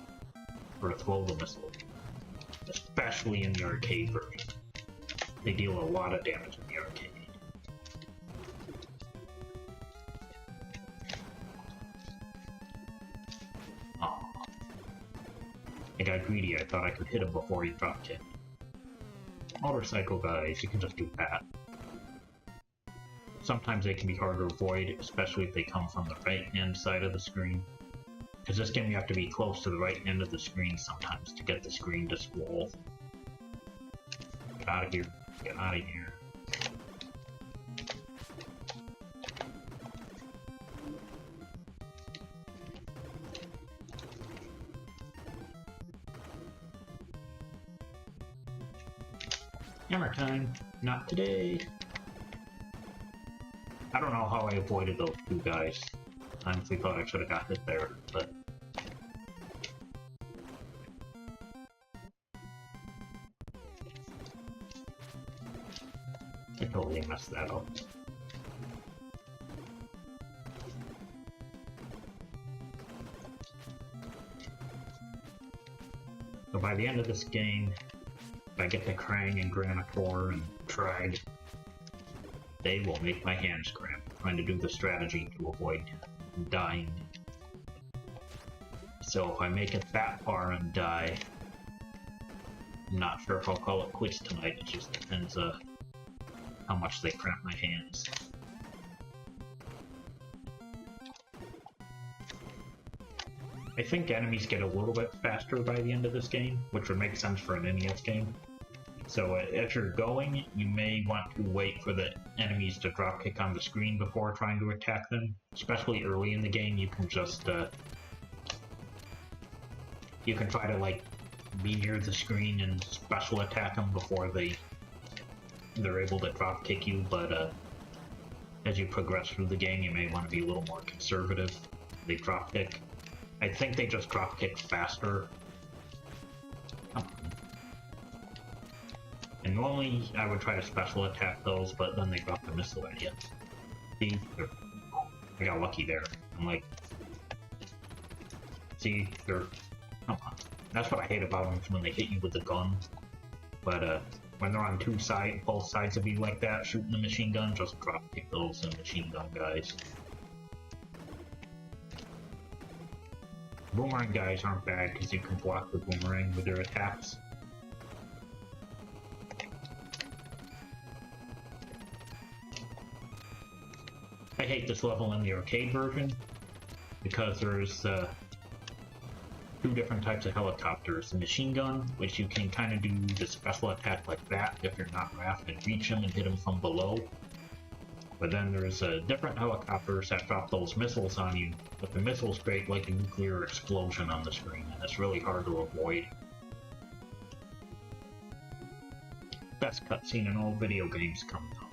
or to throw the missile, especially in the arcade version. They deal a lot of damage in the arcade. Aww. I got greedy, I thought I could hit him before he dropped it. Motorcycle guys, you can just do that. Sometimes they can be hard to avoid, especially if they come from the right-hand side of the screen. Because this game you have to be close to the right end of the screen sometimes to get the screen to scroll. Get out of here. Get out of here. Hammer time. Not today. I don't know how I avoided those two guys. I honestly thought I should have got hit there, but... I totally messed that up. So by the end of this game, if I get to Krang and Granitor and Trag, they will make my hands cramp, trying to do the strategy to avoid dying. So if I make it that far and die, I'm not sure if I'll call it quits tonight, it just depends how much they cramp my hands. I think enemies get a little bit faster by the end of this game, which would make sense for an NES game. So as you're going, you may want to wait for the enemies to dropkick on the screen before trying to attack them. Especially early in the game, you can just, you can try to, like, be near the screen and special attack them before they're able to dropkick you, but, as you progress through the game, you may want to be a little more conservative. They dropkick. I think they just dropkick faster. And normally I would try to special attack those, but then they drop the missile at you. See? I got lucky there. I'm like... See? They're... Come on. That's what I hate about them, when they hit you with the gun. But, when they're on both sides of you like that, shooting the machine gun, just drop kick those machine gun guys. Boomerang guys aren't bad, because you can block the boomerang with their attacks. I hate this level in the arcade version, because there's two different types of helicopters. The machine gun, which you can kind of do the special attack like that if you're not Raph and reach him and hit him from below. But then there's different helicopters that drop those missiles on you, but the missiles create like a nuclear explosion on the screen, and it's really hard to avoid. Best cutscene in all video games coming up.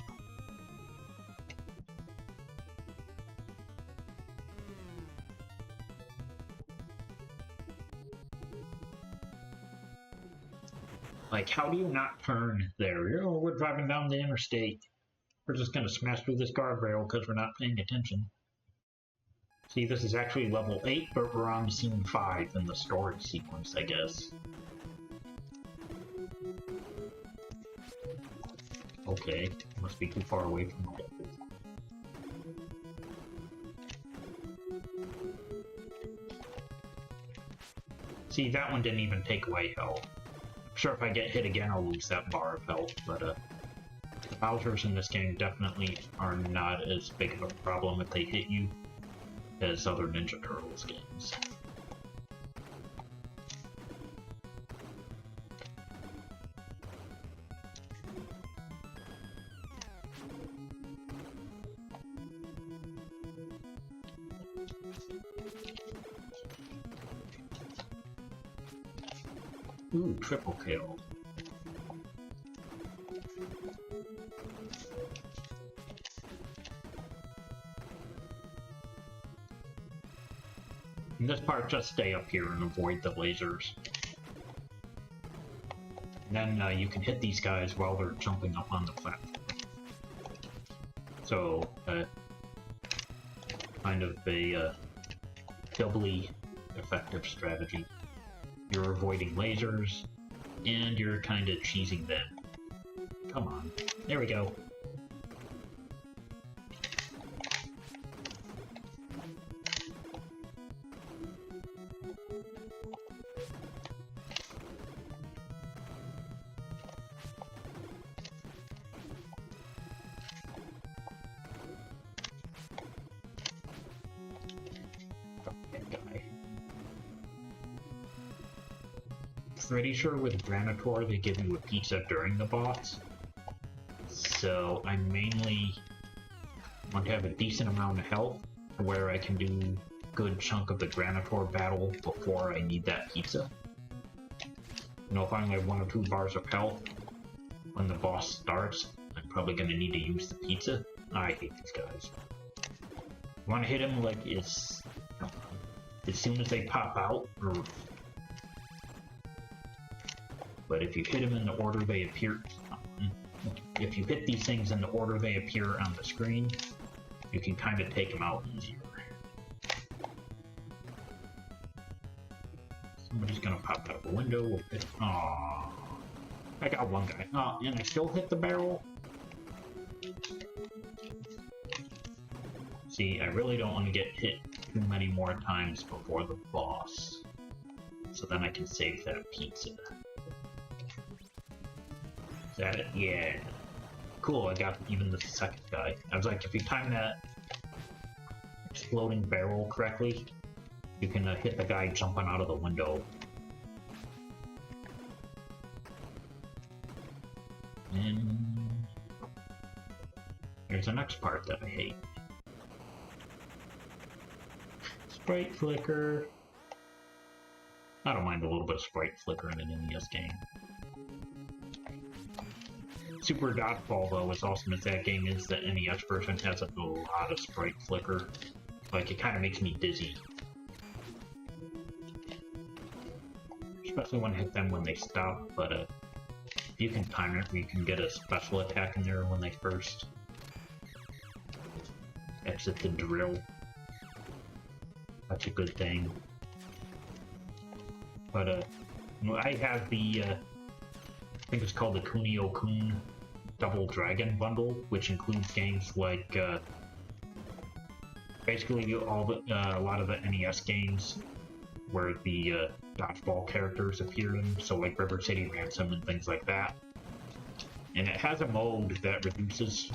Like, how do you not turn there? You know, we're driving down the interstate. We're just gonna smash through this guardrail because we're not paying attention. See, this is actually level 8, but we're on scene 5 in the storage sequence, I guess. Okay, must be too far away from the hole. See, that one didn't even take away health. I'm sure if I get hit again, I'll lose that bar of health, but the Bowsers in this game definitely are not as big of a problem if they hit you as other Ninja Turtles games. Ooh, triple kill. In this part, just stay up here and avoid the lasers. And then you can hit these guys while they're jumping up on the platform. So, kind of a doubly effective strategy. You're avoiding lasers, and you're kind of cheesing them. Come on. There we go. Pretty sure with Granitor they give you a pizza during the boss, so I mainly want to have a decent amount of health where I can do a good chunk of the Granitor battle before I need that pizza. You know, if I only have 1 or 2 bars of health when the boss starts, I'm probably going to need to use the pizza. I hate these guys. You want to hit him like as soon as they pop out, or but if you hit them in the order they appear, if you hit these things in the order they appear on the screen, you can kind of take them out easier. Somebody's gonna pop out the window. Aww. I got one guy. Oh, and I still hit the barrel? See, I really don't want to get hit too many more times before the boss. So then I can save that pizza. Is that it? Yeah. Cool, I got even the second guy. I was like, if you time that exploding barrel correctly, you can hit the guy jumping out of the window. And here's the next part that I hate. Sprite flicker. I don't mind a little bit of sprite flicker in an NES game. Super Dodgeball, though, as awesome as that game is, the NES version has a lot of sprite flicker. Like, it kind of makes me dizzy. Especially when I hit them when they stop, but if you can time it, you can get a special attack in there when they first exit the drill. That's a good thing. But, I have the, I think it's called the Kunio-kun Double Dragon bundle, which includes games like basically a lot of the NES games where the dodgeball characters appear in, so like River City Ransom and things like that. And it has a mode that reduces,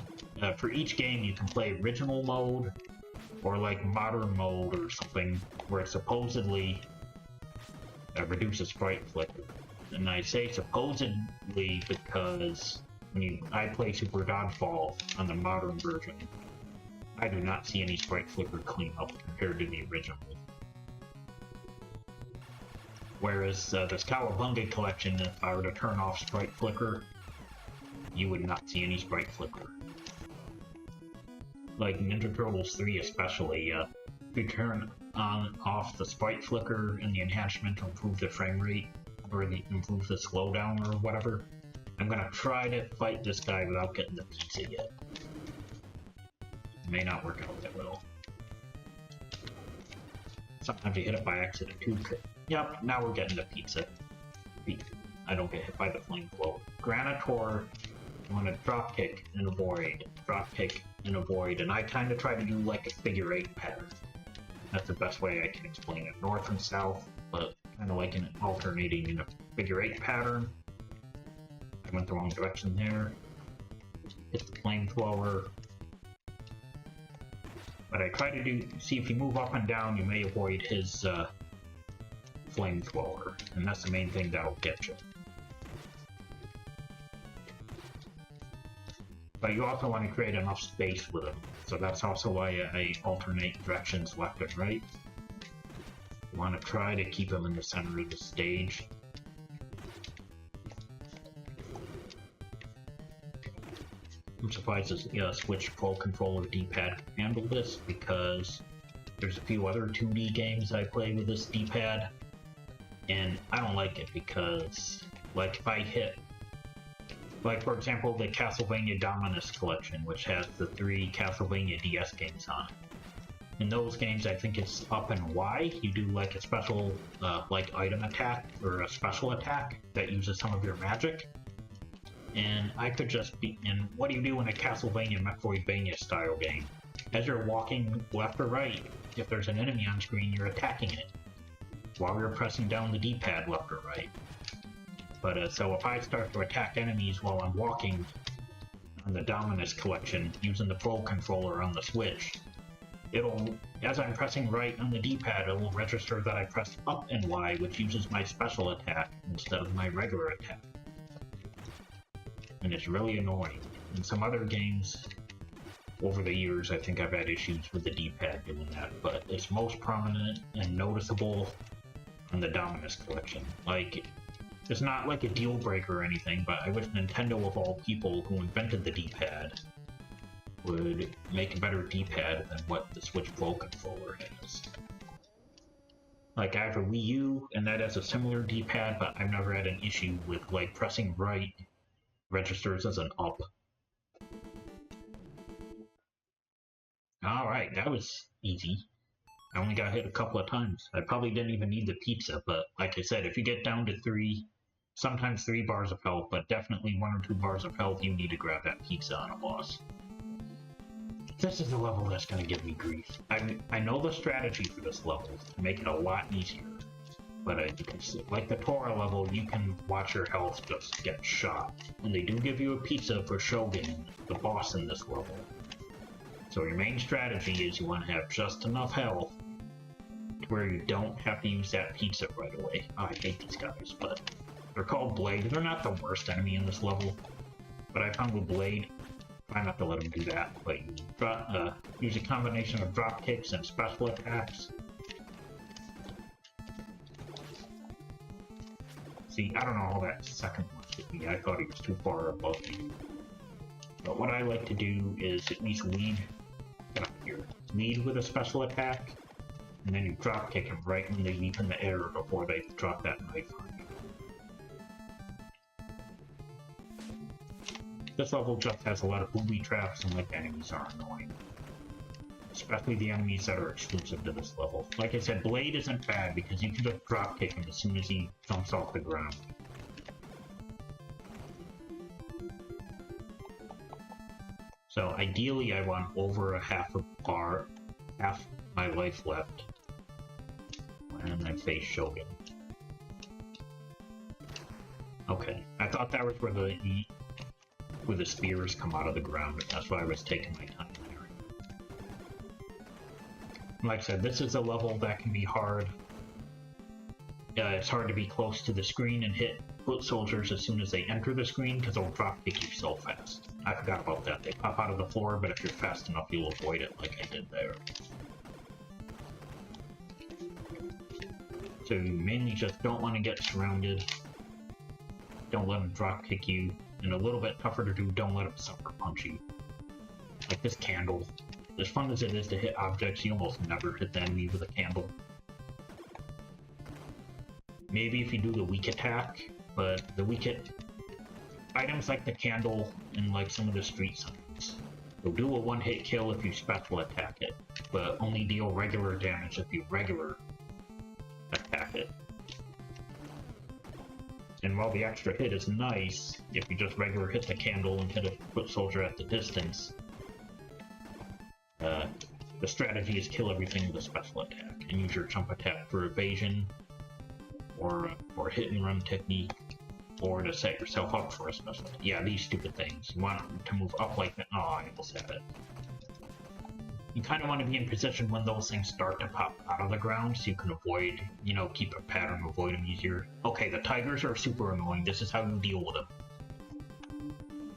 for each game you can play original mode or like modern mode or something where it supposedly reduces sprite flicker. And I say supposedly because I play Super Dodgeball on the modern version, I do not see any sprite flicker cleanup compared to the original. Whereas this Cowabunga collection, if I were to turn off sprite flicker, you would not see any sprite flicker. Like Ninja Turtles 3 especially, if you turn off the sprite flicker and the enhancement to improve the frame rate, or improve the slowdown or whatever, I'm gonna try to fight this guy without getting the pizza yet. It may not work out that well. Sometimes you hit it by accident too. Yep, now we're getting the pizza. I don't get hit by the flamethrower. Granitor, I'm gonna drop kick and avoid, drop kick and avoid, and I kind of try to do like a figure 8 pattern. That's the best way I can explain it. North and south, but kind of like an alternating in a figure 8 pattern. I went the wrong direction there. Hit the flamethrower. But I try to see if you move up and down, you may avoid his flamethrower, and that's the main thing that'll get you. But you also want to create enough space with him, so that's also why I alternate directions left and right. You want to try to keep him in the center of the stage. I'm surprised the Switch Pro Controller D-pad can handle this, because there's a few other 2D games I play with this D-pad, and I don't like it because, like, if I hit, like, for example, the Castlevania Dominus collection, which has the 3 Castlevania DS games on it. In those games, I think it's up and Y. You do, like, a special, like, item attack, or a special attack that uses some of your magic. And I could just be, and what do you do in a Castlevania Metroidvania style game? As you're walking left or right, if there's an enemy on screen, you're attacking it, while you're pressing down the D-pad left or right. But so if I start to attack enemies while I'm walking on the Dominus collection, using the Pro Controller on the Switch, it'll, as I'm pressing right on the D-pad, it will register that I pressed up and Y, which uses my special attack instead of my regular attack. And it's really annoying. In some other games, over the years, I think I've had issues with the D-pad doing that, but it's most prominent and noticeable on the Dominus collection. Like, it's not like a deal breaker or anything, but I wish Nintendo, of all people who invented the D-pad, would make a better D-pad than what the Switch Pro Controller has. Like, I have a Wii U, and that has a similar D-pad, but I've never had an issue with, like, pressing right registers as an up. Alright, that was easy. I only got hit a couple of times. I probably didn't even need the pizza, but like I said, if you get down to 3, sometimes 3 bars of health, but definitely 1 or 2 bars of health, you need to grab that pizza on a boss. This is the level that's going to give me grief. I know the strategy for this level to make it a lot easier. But you can see, like the Torah level, you can watch your health just get shot. And they do give you a pizza for Shogun, the boss in this level. So your main strategy is you want to have just enough health to where you don't have to use that pizza right away. Oh, I hate these guys, but they're called Blade. They're not the worst enemy in this level. But I found with Blade, try not to let them do that. But you use a combination of drop kicks and special attacks. See, I don't know how that second one hit me. I thought he was too far above me. But what I like to do is at least lead, get up here, lead with a special attack, and then you drop kick him right when they leap in the air before they drop that knife on you. This level just has a lot of booby traps, and like the enemies are annoying. Especially the enemies that are exclusive to this level. Like I said, Blade isn't bad because you can just drop kick him as soon as he jumps off the ground. So ideally I want over half my life left when I face Shogun. Okay, I thought that was where the spears come out of the ground, that's why I was taking my time. Like I said, this is a level that can be hard. It's hard to be close to the screen and hit foot soldiers as soon as they enter the screen, because they'll drop kick you so fast. I forgot about that. They pop out of the floor, but if you're fast enough, you'll avoid it like I did there. So you mainly just don't want to get surrounded. Don't let them drop kick you. And a little bit tougher to do, don't let them sucker punch you. Like this candle. As fun as it is to hit objects, you almost never hit the enemy with a candle. Maybe if you do the weak attack, but the weak items like the candle and like some of the street signs, they'll do a one-hit kill if you special attack it, but only deal regular damage if you regular attack it. And while the extra hit is nice, if you just regular hit the candle and hit a foot soldier at the distance, the strategy is kill everything with a special attack, and use your jump attack for evasion, or hit and run technique, or to set yourself up for a special attack. Yeah, these stupid things. You want to move up like that. Oh, I almost had it. You kind of want to be in position when those things start to pop out of the ground, so you can avoid, you know, keep a pattern, avoid them easier. Okay, the tigers are super annoying. This is how you deal with them.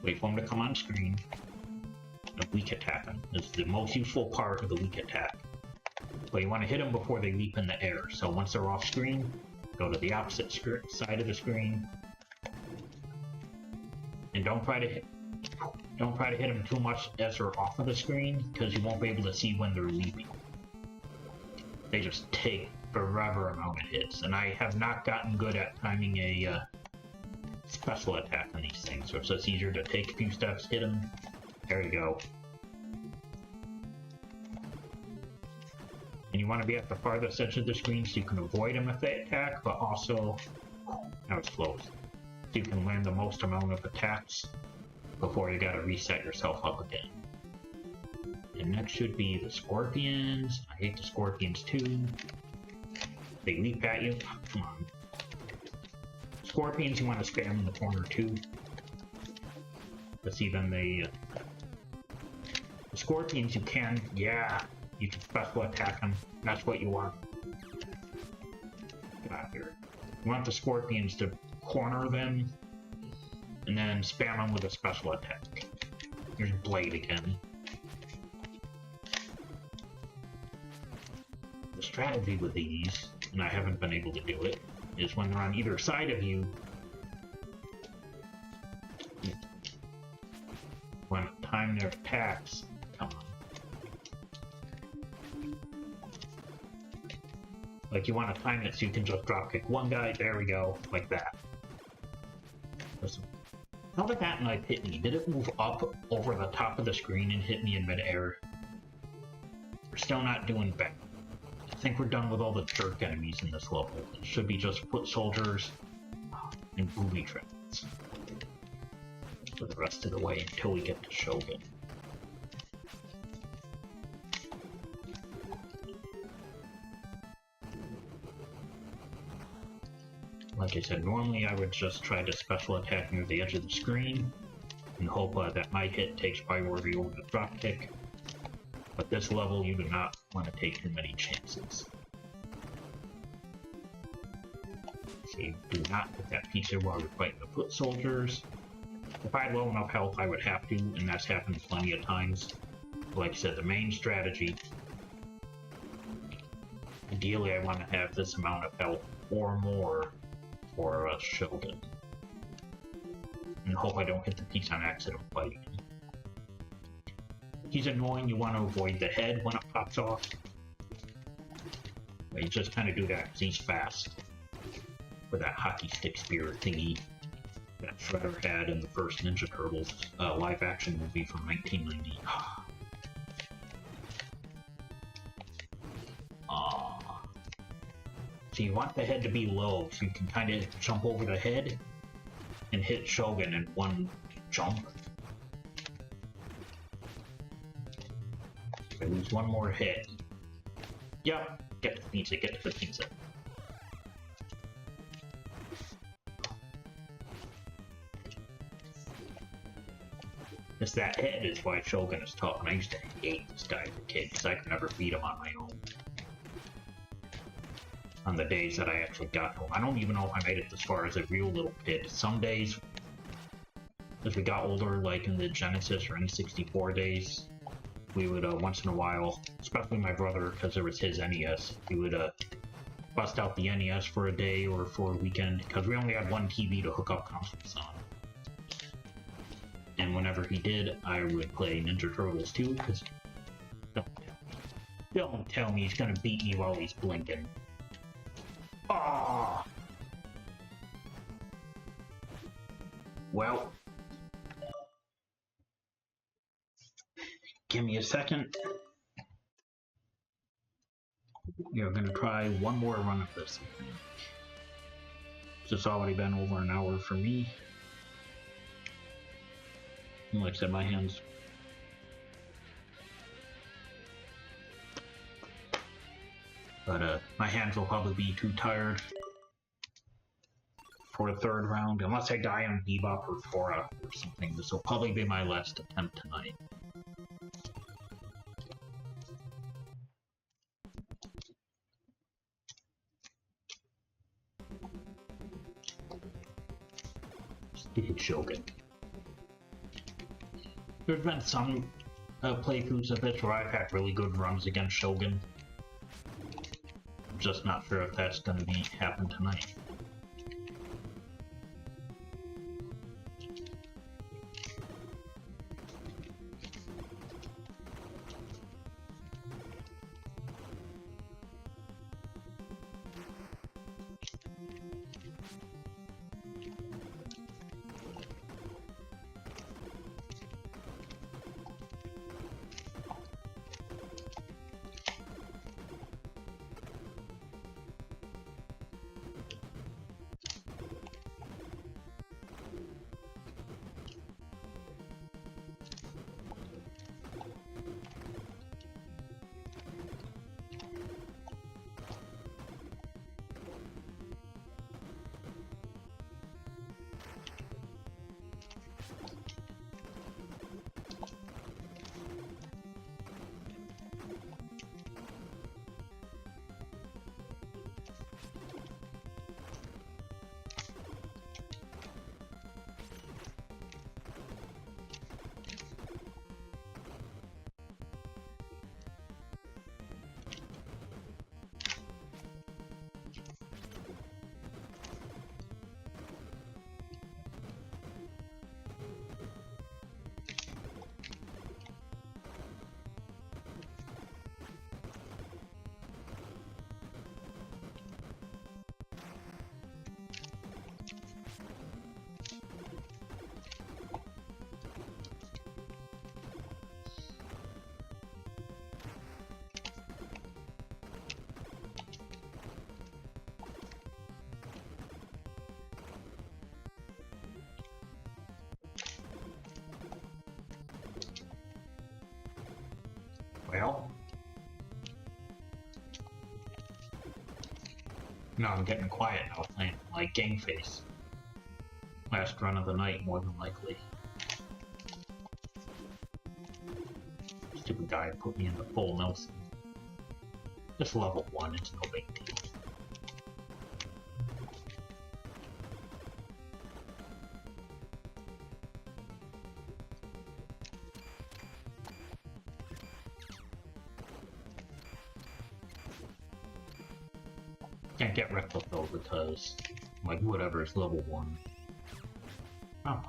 Wait for them to come on screen. A weak attack them. This is the most useful part of the weak attack. But you want to hit them before they leap in the air. So once they're off screen, go to the opposite side of the screen. And don't try to hit them too much as they're off of the screen, because you won't be able to see when they're leaping. They just take forever amount of hits, and I have not gotten good at timing a special attack on these things, so it's just easier to take a few steps, hit them. There you go. And you want to be at the farthest edge of the screen so you can avoid them if they attack, but also... Now it's closed. So you can learn the most amount of attacks before you gotta reset yourself up again. And next should be the scorpions. I hate the scorpions too. They leap at you. Come on. Scorpions you want to spam in the corner too. Let's see, then the scorpions you can, yeah, you can special attack them. That's what you want. Get out of here. You want the scorpions to corner them, and then spam them with a special attack. Here's Blade again. The strategy with these, and I haven't been able to do it, is when they're on either side of you, when time their attacks, come on. Like you want to time it so you can just drop kick one guy, there we go, like that. Listen. How did that knife hit me? Did it move up over the top of the screen and hit me in midair? We're still not doing bad. I think we're done with all the jerk enemies in this level. It should be just foot soldiers and booby traps for the rest of the way until we get to Shogun. Like I said, normally I would just try to special attack near the edge of the screen and hope that my hit takes priority over the drop kick. But this level, you do not want to take too many chances. So you do not hit that pizza while you're fighting the foot soldiers. If I had low enough health, I would have to, and that's happened plenty of times. Like I said, the main strategy, ideally I want to have this amount of health or more for a Shogun. And hope I don't hit the piece on accident fighting him. He's annoying, you want to avoid the head when it pops off. But you just kind of do that because he's fast. With that hockey stick spear thingy that Shredder had in the first Ninja Turtles live action movie from 1990. So you want the head to be low, so you can kind of jump over the head and hit Shogun in one jump. If I lose one more hit. Yep, get the pizza, get the pizza. It's that head is why Shogun is tough, and I used to hate this guy as a kid, because I could never beat him on my own. on the days that I actually got home. I don't even know if I made it this far as a real little kid. Some days, as we got older, like in the Genesis or N64 days, we would once in a while, especially my brother, because it was his NES, he would bust out the NES for a day or for a weekend, because we only had one TV to hook up consoles on. And whenever he did, I would play Ninja Turtles 2, because don't tell me he's gonna beat me while he's blinking. Ah! Well, give me a second. You're gonna try one more run of this. It's already been over an hour for me. And like I said, my hands. But my hands will probably be too tired for the third round, unless I die on Bebop or Fora or something. This will probably be my last attempt tonight. Stupid Shogun. There's been some playthroughs of this where I've had really good runs against Shogun. I'm just not sure if that's going to happen tonight. Well, no, I'm getting quiet now, playing like Game Face. Last run of the night, more than likely. Stupid guy put me in the full Nelson. Just level 1, it's no big deal. Can't get reckless though because, like, whatever is level 1. Oh,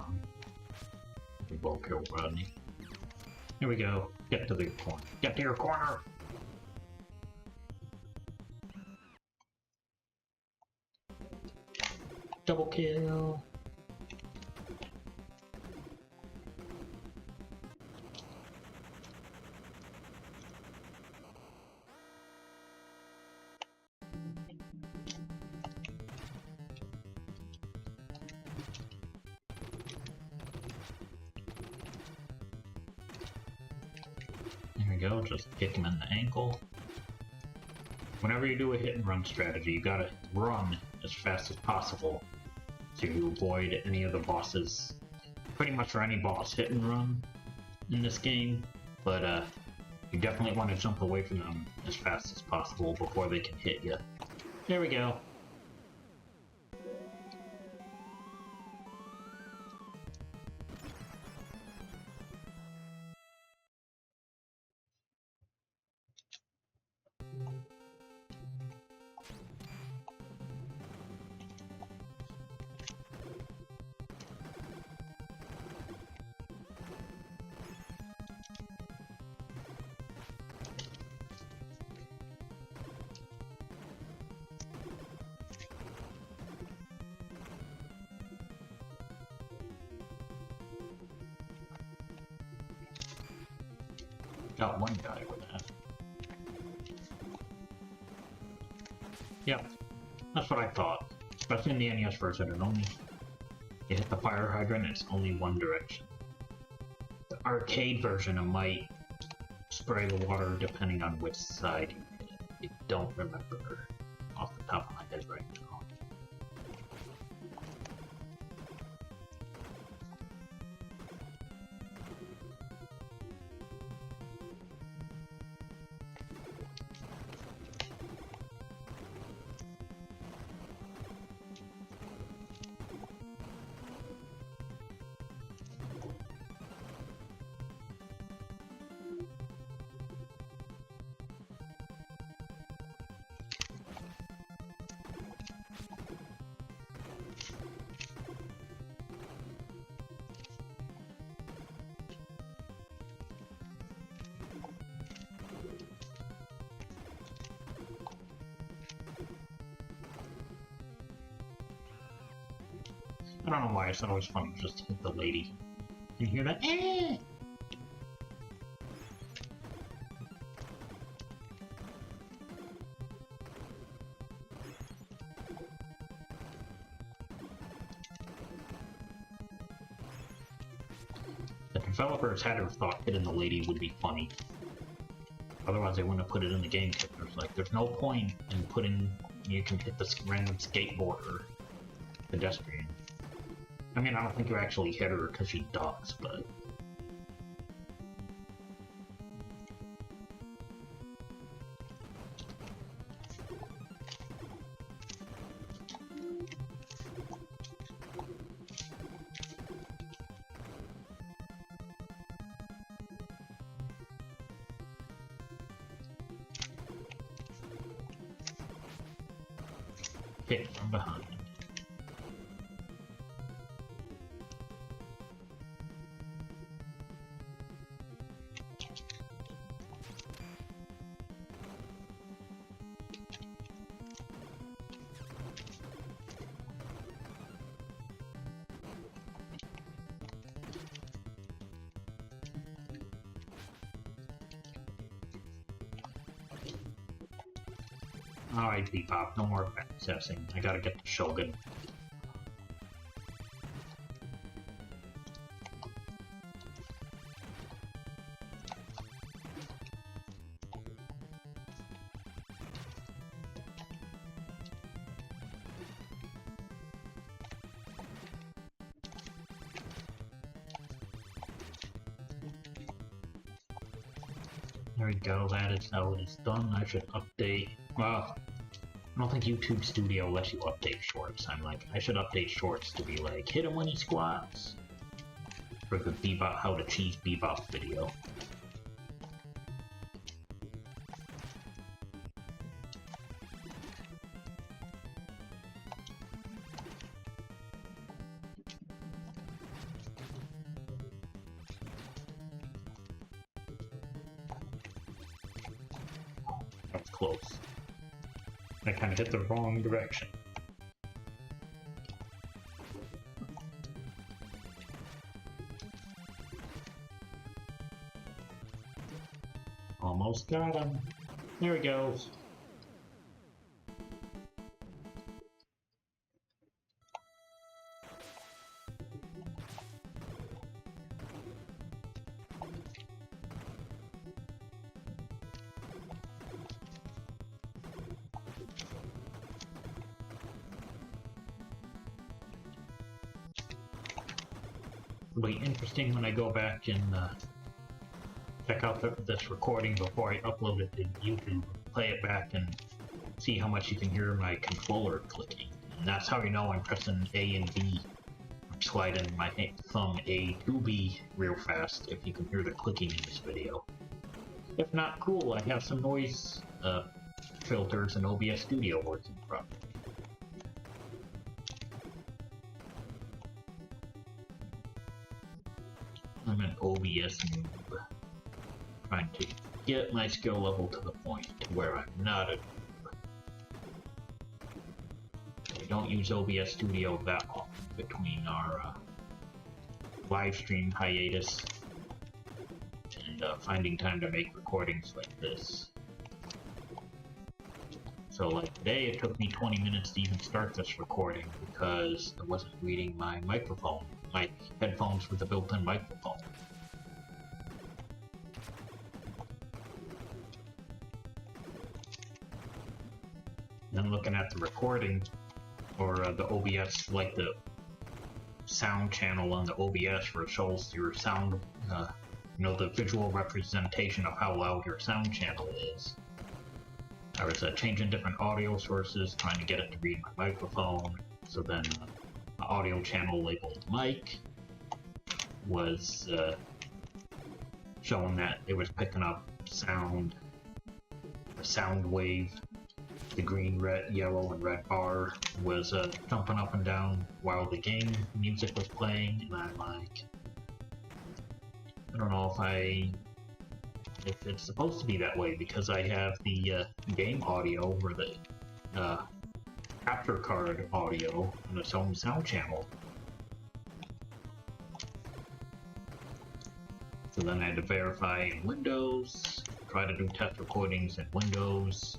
we both kill Rodney. Here we go. Get to the corner. Get to your corner! Double kill! Go, just kick him in the ankle. Whenever you do a hit and run strategy, you gotta run as fast as possible to avoid any of the bosses. Pretty much for any boss, hit and run in this game, but you definitely want to jump away from them as fast as possible before they can hit you. There we go. Got one guy with that. Yep, that's what I thought. Especially in the NES version, it only you hit the fire hydrant, it's only one direction. The arcade version, it might spray the water depending on which side you hit it. I don't remember off the top of my head right now. I don't know why, it's always funny just to hit the lady. You hear that? Eh! The developers had to have thought hitting the lady would be funny. Otherwise they wouldn't have put it in the game kit. There's no point in putting you can hit this random skateboarder pedestrian. I mean, I don't think you actually hit her because she ducks, but... hit from behind. Alright, Bebop, no more accessing. I gotta get the Shogun. There we go, that is how it is done. I should update. Well, I don't think YouTube Studio lets you update shorts. I should update shorts to be like, hit him when he squats. For the Bebop, how to cheese Bebop video. That's close. I kind of hit the wrong direction. Almost got him. There he goes. It'll be interesting when I go back and check out this recording before I upload it to YouTube. Play it back and see how much you can hear my controller clicking. And that's how you know I'm pressing A and B. I'm sliding my thumb A to B real fast if you can hear the clicking in this video. If not, cool, I have some noise filters in OBS Studio working properly. I'm an OBS noob, trying to get my skill level to the point to where I'm not a noob. I don't use OBS Studio that often between our live stream hiatus and finding time to make recordings like this. So like today, it took me 20 minutes to even start this recording because I wasn't reading my microphone, my headphones with a built-in microphone. Then looking at the recording, or the OBS, like the sound channel on the OBS where it shows your sound, you know, the visual representation of how loud your sound channel is. I was changing different audio sources, trying to get it to read my microphone, so then the audio channel labeled mic was showing that it was picking up sound, a sound wave. The green, red, yellow, and red bar was jumping up and down while the game music was playing, and I'm like, I don't know if it's supposed to be that way, because I have the game audio or the capture card audio on its own sound channel. So then I had to verify in Windows, try to do test recordings in Windows,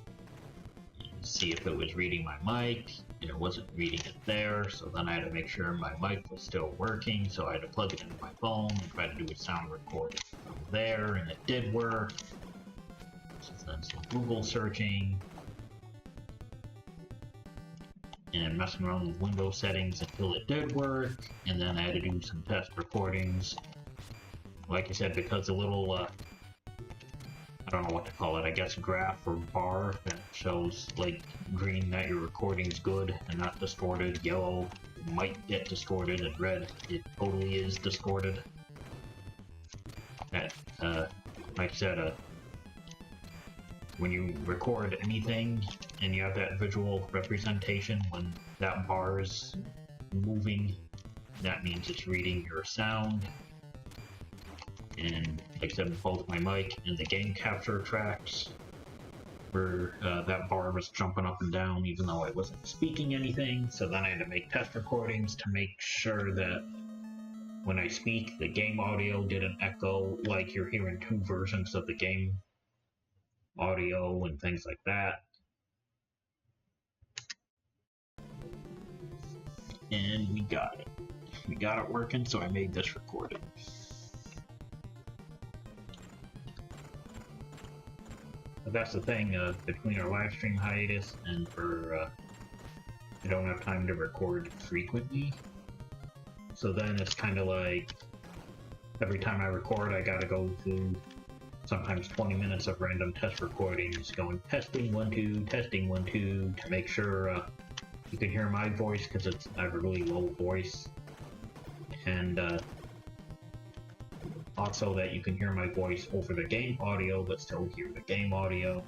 see if it was reading my mic, and it wasn't reading it there, so then I had to make sure my mic was still working, so I had to plug it into my phone and try to do a sound recording from there, and it did work. So then some Google searching, and messing around with Windows settings until it did work, and then I had to do some test recordings. Like I said, because a little, I don't know what to call it, I guess graph or bar that shows like green that your recording's good and not distorted, yellow might get distorted, and red it totally is distorted. That, like I said, when you record anything and you have that visual representation, when that bar is moving, that means it's reading your sound. And like I said, both my mic and the game capture tracks, where that bar was jumping up and down even though I wasn't speaking anything. So then I had to make test recordings to make sure that when I speak, the game audio didn't echo like you're hearing two versions of the game audio and things like that. And we got it. We got it working, so I made this recording. But that's the thing, between our live stream hiatus and for, I don't have time to record frequently. So then it's kind of like, every time I record, I gotta go through sometimes 20 minutes of random test recordings, going testing 1 2, testing 1 2, to make sure you can hear my voice, because I have a really low voice, and also that you can hear my voice over the game audio, but still hear the game audio.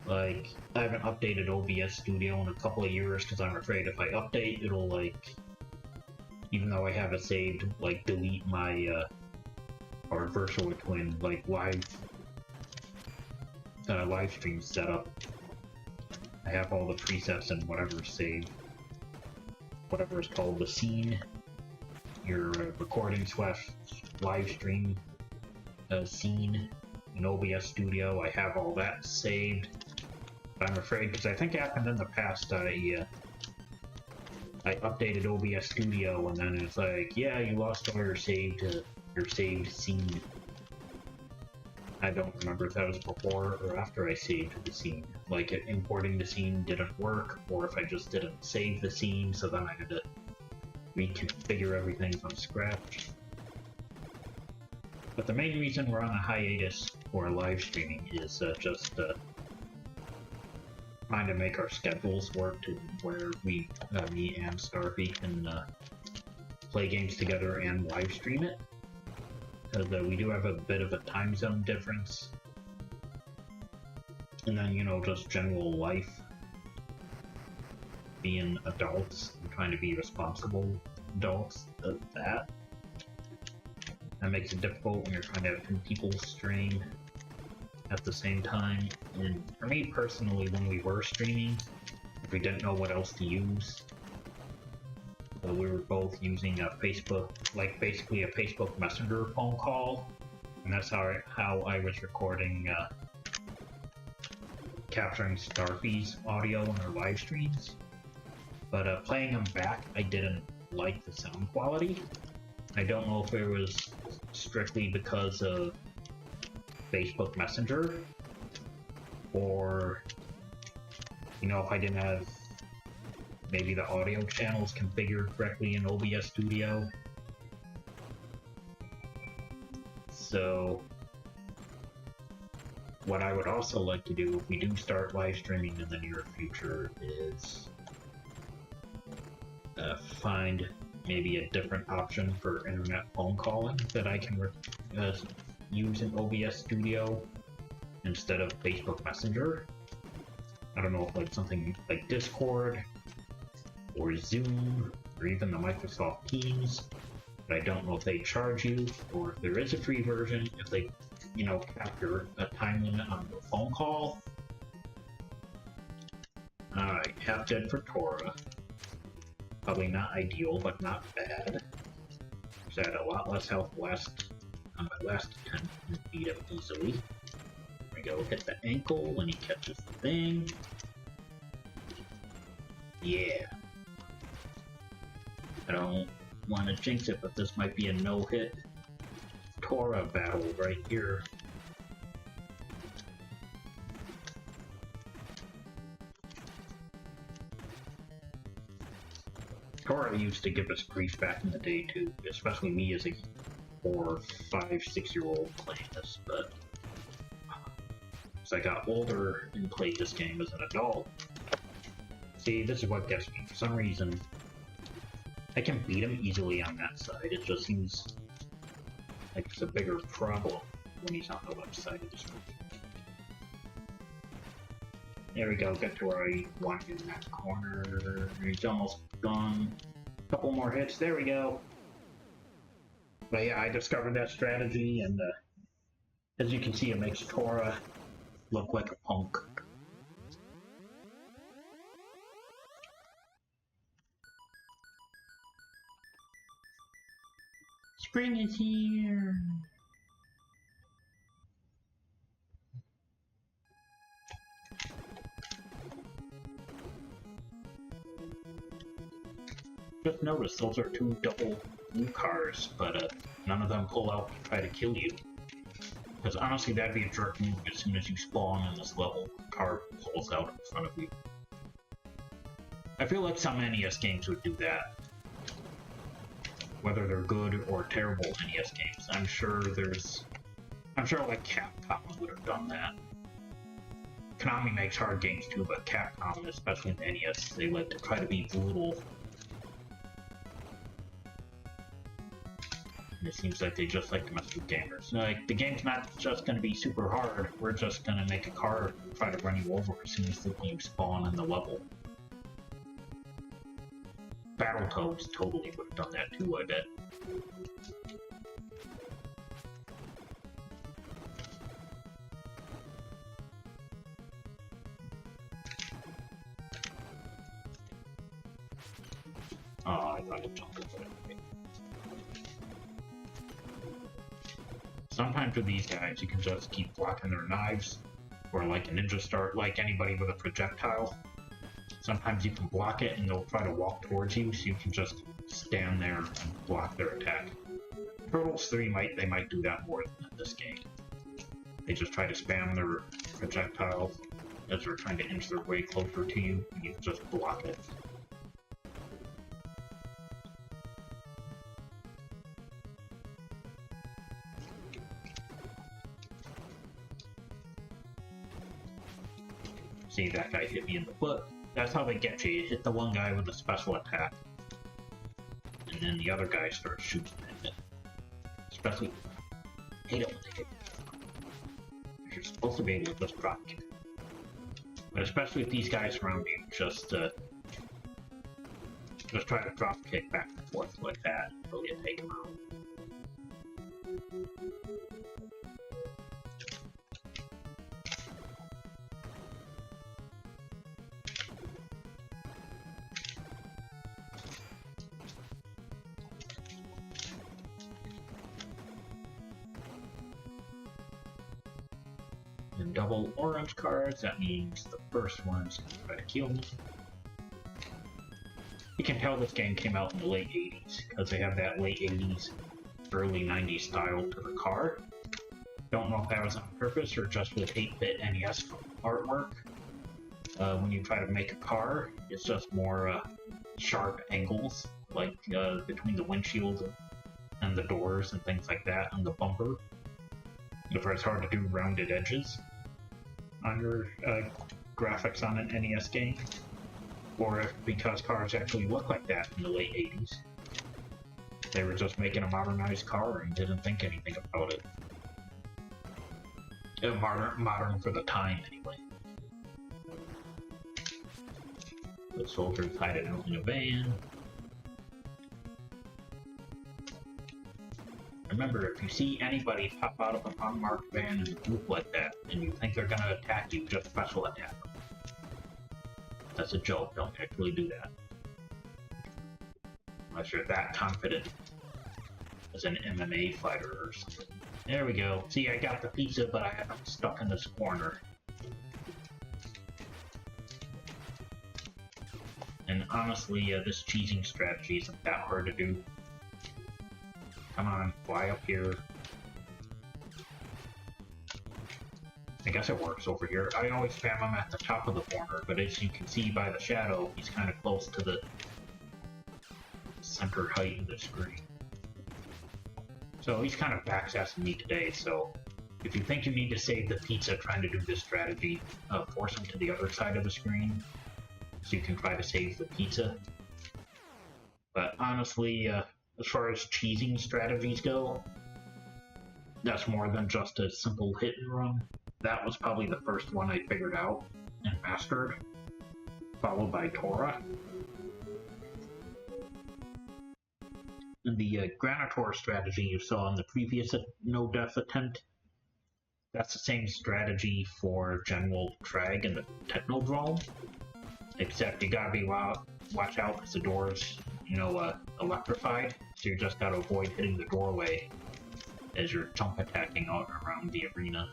Like, I haven't updated OBS Studio in a couple of years, because I'm afraid if I update, it'll, like, even though I have it saved, like, delete my, or VirtuaTwin, like, live stream setup. I have all the presets and whatever's saved. Whatever is called the scene, your recording / live stream scene in OBS Studio. I have all that saved. But I'm afraid, because I think it happened in the past, I updated OBS Studio and then it's like, yeah, you lost all your saved scene. I don't remember if that was before or after I saved the scene. Like, importing the scene didn't work, or if I just didn't save the scene, so then I had to reconfigure everything from scratch. But the main reason we're on a hiatus for live streaming is just trying to make our schedules work to where we, me and Starfy can play games together and live stream it. Because we do have a bit of a time zone difference. And then, you know, just general life. Being adults and trying to be responsible adults of that. That makes it difficult when you're trying to have two people stream at the same time. And for me personally, when we were streaming, if we didn't know what else to use, we were both using a Facebook, like basically a Facebook Messenger phone call, and that's how I was recording, capturing Starfy's audio in our live streams. But playing them back, I didn't like the sound quality. I don't know if it was strictly because of Facebook Messenger, or, you know, if I didn't have maybe the audio channels configured correctly in OBS Studio. So, what I would also like to do if we do start live streaming in the near future is find maybe a different option for internet phone calling that I can use in OBS Studio instead of Facebook Messenger. I don't know if like something like Discord or Zoom or even the Microsoft Teams, but I don't know if they charge you or if there is a free version, if they, you know, capture a time limit on the phone call. Alright, half dead for Tora. Probably not ideal, but not bad. So I had a lot less health on my last attempt and beat him easily. There we go, hit the ankle when he catches the thing. Yeah. I don't want to jinx it, but this might be a no-hit Tora battle right here. Tora used to give us grief back in the day too, especially me as a 4, 5, 6-year-old playing this, but as I got older and played this game as an adult, see, this is what gets me. For some reason, I can beat him easily on that side. It just seems like it's a bigger problem when he's on the left side of the screen. There we go, get to where I want in that corner. He's almost gone. Couple more hits, there we go. But yeah, I discovered that strategy, and as you can see, it makes Tora look like a punk. Spring is here! Just noticed those are 2 double blue cars, but none of them pull out to try to kill you. Because honestly, that'd be a jerk move as soon as you spawn in this level, the car pulls out in front of you. I feel like some NES games would do that. Whether they're good or terrible NES games, I'm sure like Capcom would have done that. Konami makes hard games too, but Capcom, especially in the NES, they like to try to be brutal. And it seems like they just like to mess with gamers. Like, the game's not just going to be super hard, we're just going to make a car try to run you over as soon as you spawn in the level. Battletoads totally would have done that too, I bet. Oh, I thought it jumped over it. Sometimes with these guys, you can just keep blocking their knives, or like a ninja star, like anybody with a projectile. Sometimes you can block it and they'll try to walk towards you, so you can just stand there and block their attack. Turtles 3 they might do that more than in this game. They just try to spam their projectiles as they're trying to inch their way closer to you, and you just block it. See, that guy hit me in the foot. That's how they get you. You hit the one guy with a special attack, and then the other guy starts shooting at it. Especially, I hate it when they hit you. You're supposed to be able to just drop kick. But especially if these guys around you, just try to drop kick back and forth like that until you take them out. And double orange cards, that means the first one's gonna try to kill me. You can tell this game came out in the late 80s, because they have that late 80s, early 90s style to the car. Don't know if that was on purpose or just with 8-bit NES artwork. When you try to make a car, it's just more sharp angles, like between the windshield and the doors and things like that, and the bumper. If it's hard to do rounded edges on your graphics on an NES game, or if because cars actually look like that in the late 80s. They were just making a modernized car and didn't think anything about it. Modern for the time, anyway. The soldiers hiding out in a van. Remember, if you see anybody pop out of an unmarked van in a group like that, and you think they're gonna attack you, just special attack them. That's a joke, don't actually do that. Unless you're that confident as an MMA fighter or something. There we go. See, I got the pizza, but I have them stuck in this corner. And honestly, this cheesing strategy isn't that hard to do. Come on, fly up here. I guess it works over here. I always spam him at the top of the corner, but as you can see by the shadow, he's kind of close to the center height of the screen. So he's kind of backsassing me today, so if you think you need to save the pizza trying to do this strategy, force him to the other side of the screen, so you can try to save the pizza. But honestly, as far as cheesing strategies go, that's more than just a simple hit and run. That was probably the first one I figured out and mastered, followed by Tora. And the Granitor strategy you saw in the previous no-death attempt, that's the same strategy for General Trag and the Technodrome, except you gotta be watch out because the door's, electrified, so you just gotta avoid hitting the doorway as you're jump attacking all around the arena.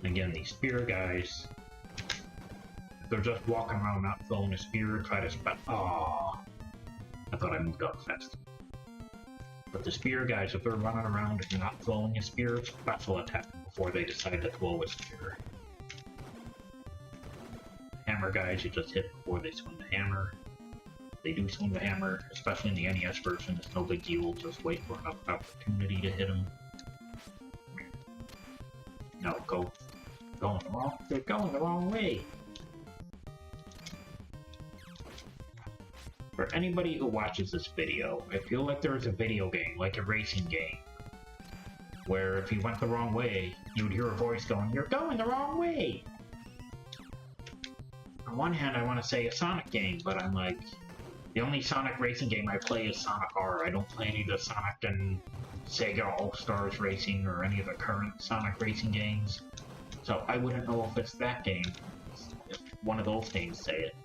Again, these spear guys, if they're just walking around not throwing a spear, try to spot. Aww. I thought I moved up fast. But the spear guys, if they're running around and not throwing a spear, special attack them before they decide to throw a spear. Hammer guys, you just hit before they swing the hammer. They do swing the hammer, especially in the NES version, it's no big deal, just wait for an opportunity to hit them. No, they're going the wrong way! For anybody who watches this video, I feel like there is a video game, like a racing game, where if you went the wrong way, you would hear a voice going, "You're going the wrong way!" On one hand, I want to say a Sonic game, but I'm like, the only Sonic racing game I play is Sonic R. I don't play any of the Sonic and Sega All-Stars Racing or any of the current Sonic racing games. So I wouldn't know if it's that game, if one of those games say it.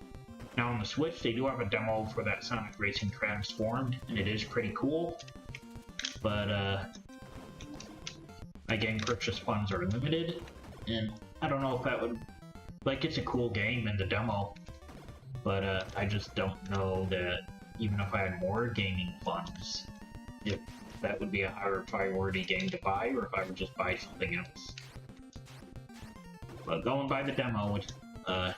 Now on the Switch, they do have a demo for that Sonic Racing Transformed, and it is pretty cool. But, my game purchase funds are limited, and I don't know if that would... Like, it's a cool game in the demo, but, I just don't know that even if I had more gaming funds, if that would be a higher priority game to buy, or if I would just buy something else. But go and buy the demo.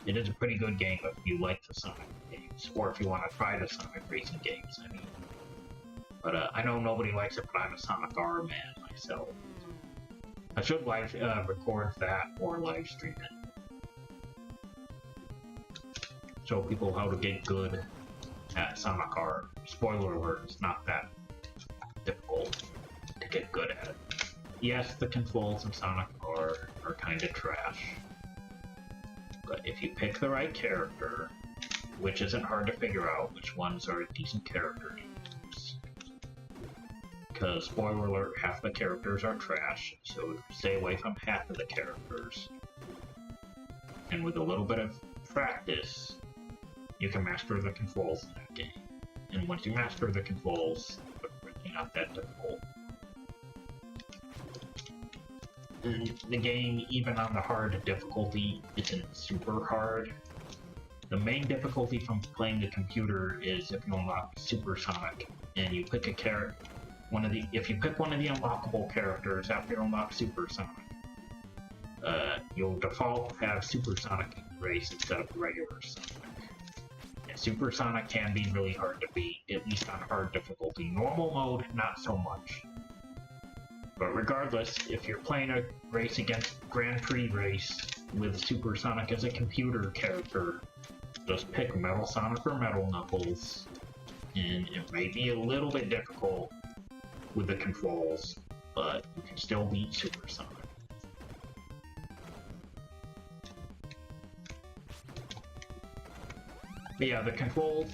It is a pretty good game if you like the Sonic games, or if you want to try the Sonic racing games, I mean. But I know nobody likes it, but I'm a Sonic R man myself. I should record that or live stream it. Show people how to get good at Sonic R. Spoiler alert, it's not that difficult to get good at it. Yes, the controls in Sonic R are kinda trash. But if you pick the right character, which isn't hard to figure out which ones are decent character names. Because, spoiler alert, half the characters are trash, so stay away from half of the characters. And with a little bit of practice, you can master the controls in that game. And once you master the controls, they're really not that difficult. And the game, even on the hard difficulty, isn't super hard. The main difficulty from playing the computer is if you unlock Super Sonic, and you pick a character. If you pick one of the unlockable characters after you unlock Super Sonic, you'll default have Super Sonic in the race instead of regular Sonic. And Super Sonic can be really hard to beat, at least on hard difficulty. Normal mode, not so much. But regardless, if you're playing a race against Grand Prix race with Super Sonic as a computer character, just pick Metal Sonic or Metal Knuckles, and it may be a little bit difficult with the controls, but you can still beat Super Sonic. But yeah, the controls,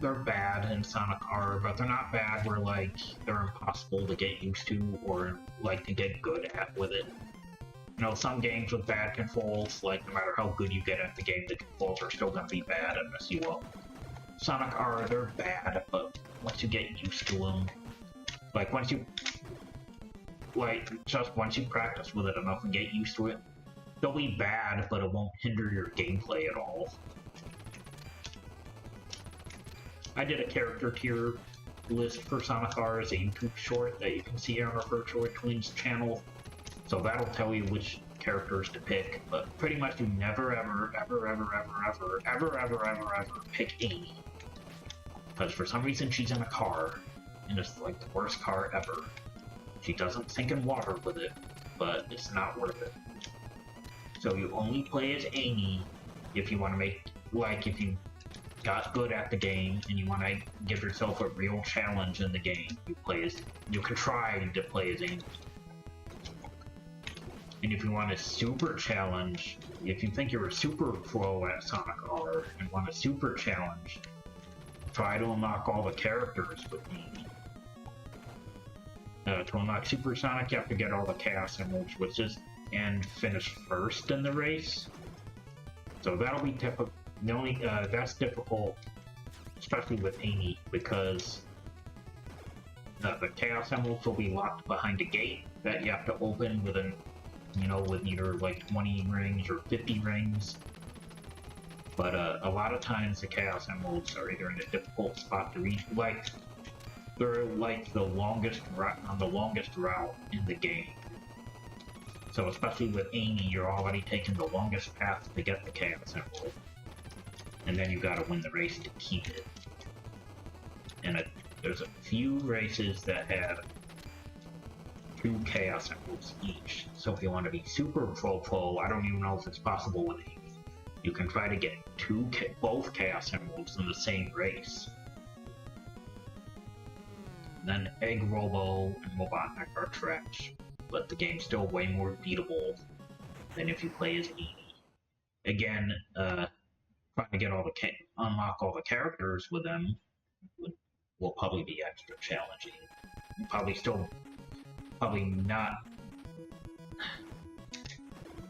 they're bad in Sonic R, but they're not bad where, like, they're impossible to get used to or, like, to get good at with it. You know, some games with bad controls, like, no matter how good you get at the game, the controls are still gonna be bad and mess you up. Sonic R, they're bad, but once you get used to them, like, once you practice with it enough and get used to it, they'll be bad, but it won't hinder your gameplay at all. I did a character tier list for Sonic R as a YouTube short that you can see on our VirtuaTwin's channel, so that'll tell you which characters to pick, but pretty much you never ever pick Amy. Because for some reason she's in a car, and it's like the worst car ever. She doesn't sink in water with it, but it's not worth it. So you only play as Amy if you want to make, like, if you got good at the game and you want to give yourself a real challenge in the game, you can try to play as Amy. And if you want a super challenge, if you think you're a super pro at Sonic R and want a super challenge, try to unlock all the characters with Amy. To unlock Super Sonic, you have to get all the Chaos Emeralds, and finish first in the race. So that'll be typical. That's difficult, especially with Amy, because the Chaos Emeralds will be locked behind a gate that you have to open with with either like 20 rings or 50 rings. But a lot of times the Chaos Emeralds are either in a difficult spot to reach, like they're like the longest route in the game. So especially with Amy, you're already taking the longest path to get the Chaos Emerald. And then you gotta win the race to keep it. And there's a few races that have 2 Chaos Emeralds each. So if you want to be super pro, I don't even know if it's possible with Amy. You can try to get both Chaos Emeralds in the same race. Then Egg Robo and Robotnik are trash, but the game's still way more beatable than if you play as Amy. Again, trying to get unlock all the characters with them will probably be extra challenging.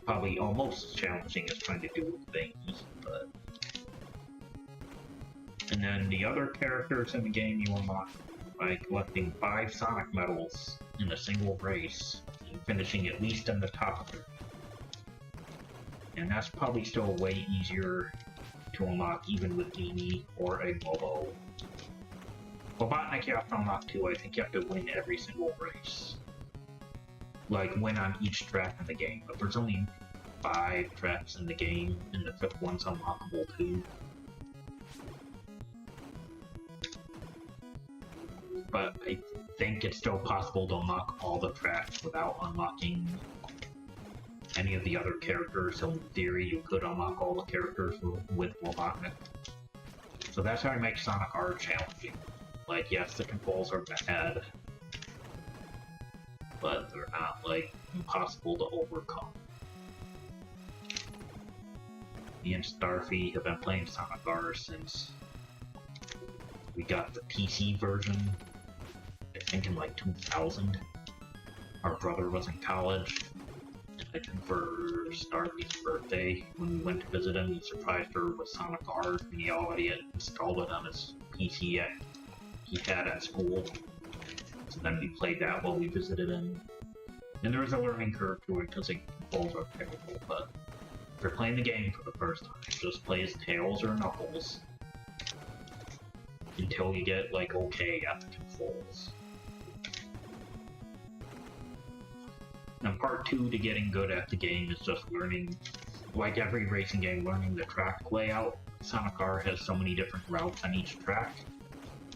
Probably almost as challenging as trying to do things, but... And then the other characters in the game you unlock by collecting 5 Sonic medals in a single race, and finishing at least in the top 30. And that's probably still way easier to unlock even with Amy or Egg Robo. Robotnik you have to unlock too. I think you have to win every single race. Like, win on each track in the game. But there's only 5 tracks in the game, and the 5th one's unlockable too. But I think it's still possible to unlock all the tracks without unlocking any of the other characters, so in theory you could unlock all the characters with Robotnik. So that's how I make Sonic R challenging. Like, yes, the controls are bad, but they're not, like, impossible to overcome. Me and Starfy have been playing Sonic R since we got the PC version, I think in like 2000. Our brother was in college, and I think for Starfy's birthday, when we went to visit him, he surprised her with Sonic R, and he already had installed it on his PC he had at school. So then we played that while we visited him. And there was a learning curve to it because the controls are terrible, but if you're playing the game for the first time, just play as Tails or Knuckles until you get, like, okay at the controls. And part 2 to getting good at the game is just learning, like every racing game, learning the track layout. Sonic R has so many different routes on each track.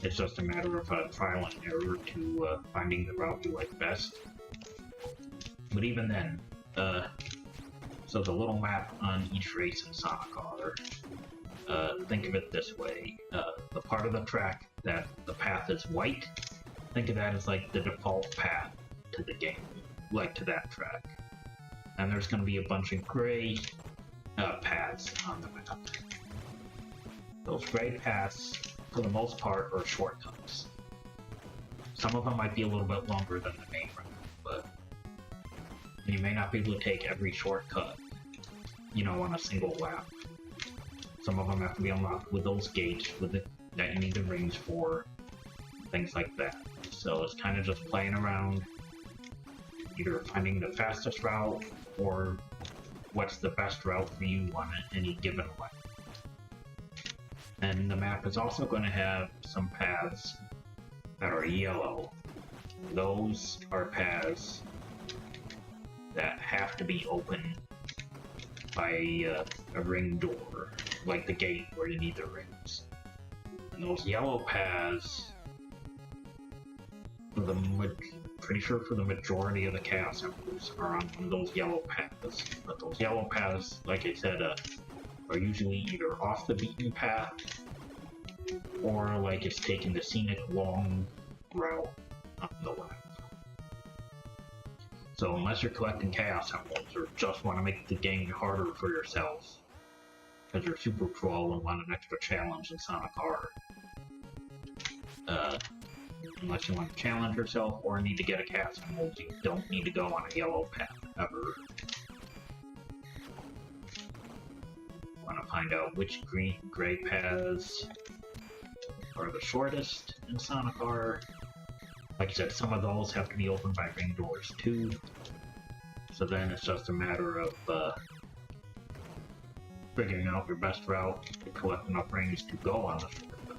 It's just a matter of trial and error to finding the route you like best. But even then, so the little map on each race in Sonic R, think of it this way. The part of the track that the path is white, think of that as like the default path to the game, like to that track. And there's going to be a bunch of gray paths on the map. Those gray paths, for the most part, are shortcuts. Some of them might be a little bit longer than the main route, but you may not be able to take every shortcut, you know, on a single lap. Some of them have to be unlocked with those gates that you need the rings for, things like that. So it's kind of just playing around, either finding the fastest route, or what's the best route for you on any given lap. And the map is also going to have some paths that are yellow. Those are paths that have to be open by a ring door, like the gate where you need the rings. And those yellow paths, pretty sure for the majority of the Chaos Emeralds, are on those yellow paths. But those yellow paths, like I said, are usually either off the beaten path, or like it's taking the scenic long route on the left. So unless you're collecting Chaos Emeralds, or just want to make the game harder for yourself, because you're super troll and want an extra challenge in Sonic R, unless you want to challenge yourself or need to get a Chaos Emerald, you don't need to go on a yellow path ever. Want to find out which gray paths are the shortest in Sonic R. Like I said, some of those have to be opened by ring doors too. So then it's just a matter of figuring out your best route to collect enough rings to go on the shortcut.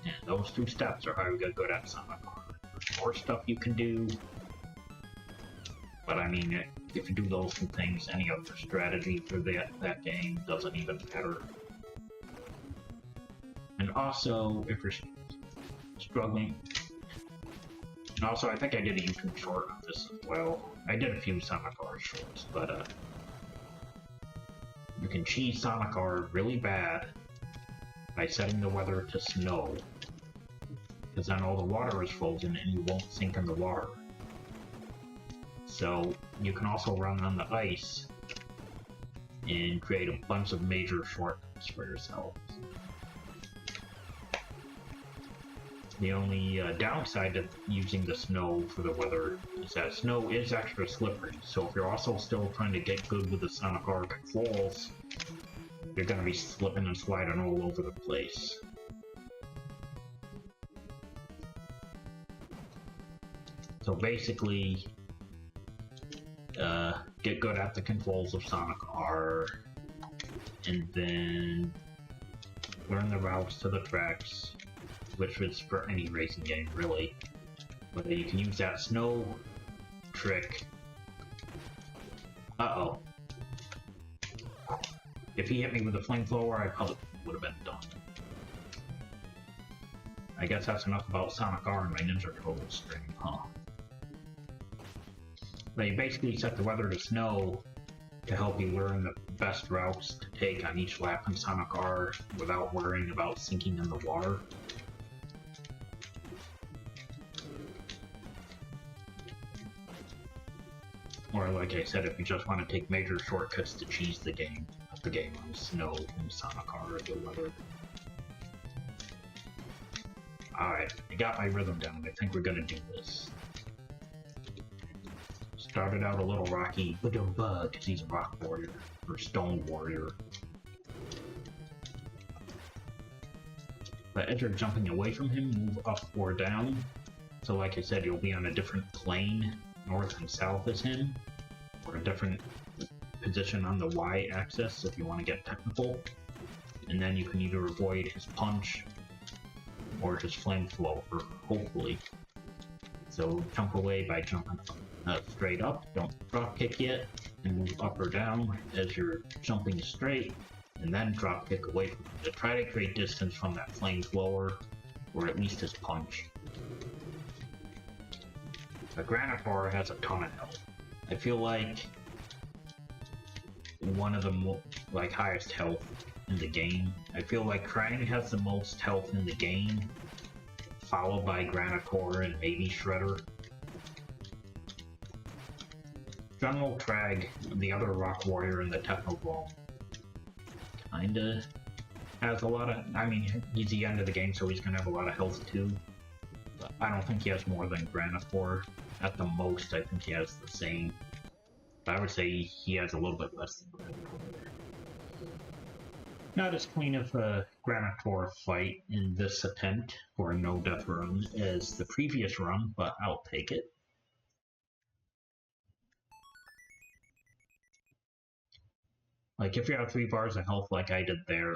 And those 2 steps are how you get good at Sonic R. There's more stuff you can do, but I mean, if you do those 2 things, any other strategy for that game doesn't even matter. And also, if you're struggling, and also I think I did a YouTube short on this as well. I did a few Sonic R shorts, but you can cheese Sonic R really bad by setting the weather to snow, because then all the water is frozen and you won't sink in the water. So you can also run on the ice and create a bunch of major shortcuts for yourself. The only downside of using the snow for the weather is that snow is extra slippery, so if you're also still trying to get good with the Sonic R controls, you're going to be slipping and sliding all over the place. So basically, get good at the controls of Sonic R, and then learn the routes to the tracks, which is for any racing game, really. But you can use that snow trick. Uh-oh. If he hit me with a flamethrower, I probably would have been done. I guess that's enough about Sonic R and my Ninja Turtle stream, huh? But you basically set the weather to snow to help you learn the best routes to take on each lap in Sonic R without worrying about sinking in the water. Or like I said, if you just want to take major shortcuts to cheese the game on snow in Sonic R or the weather. Alright, I got my rhythm down. I think we're gonna do this. Started out a little rocky, because he's a rock warrior, or stone warrior. But as you're jumping away from him, move up or down. So like I said, you'll be on a different plane, north and south as him, or a different position on the Y-axis if you want to get technical. And then you can either avoid his punch, or his flamethrower, hopefully. So jump away by jumping straight up, don't drop kick yet, and move up or down as you're jumping straight, and then drop kick away from him to try to create distance from that flamethrower, or at least his punch. The Granitor has a ton of health. I feel like one of the highest health in the game. I feel like Krang has the most health in the game, followed by Granitor and maybe Shredder. General Trag, the other rock warrior in the Technodrome, kinda has a lot of... I mean, he's the end of the game, so he's gonna have a lot of health too. But I don't think he has more than Granitor. At the most, I think he has the same. But I would say he has a little bit less than Granitor. Not as clean of a Granitor fight in this attempt for a no-death run as the previous run, but I'll take it. Like, if you have 3 bars of health like I did there,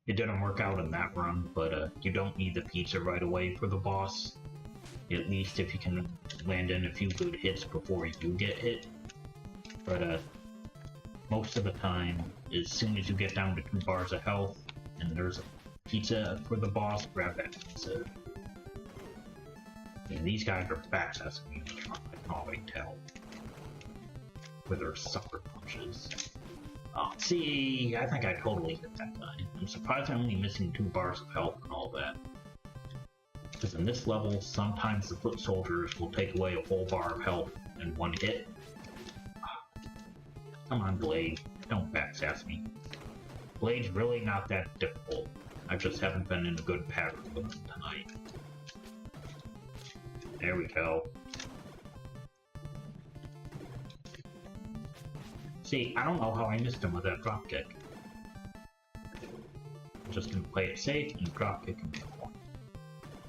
it didn't work out in that run, but you don't need the pizza right away for the boss. At least if you can land in a few good hits before you do get hit. But most of the time, as soon as you get down to 2 bars of health, and there's a pizza for the boss, grab that pizza. And these guys are fast, as I can already tell. With their sucker punches. Oh, see, I think I totally hit that guy. I'm surprised I'm only missing 2 bars of health and all that. Because in this level, sometimes the foot soldiers will take away a whole bar of health in one hit. Come on, Blade. Don't backsass me. Blade's really not that difficult. I just haven't been in a good pattern with him tonight. There we go. See, I don't know how I missed him with that dropkick. I'm just gonna play it safe and dropkick him for one.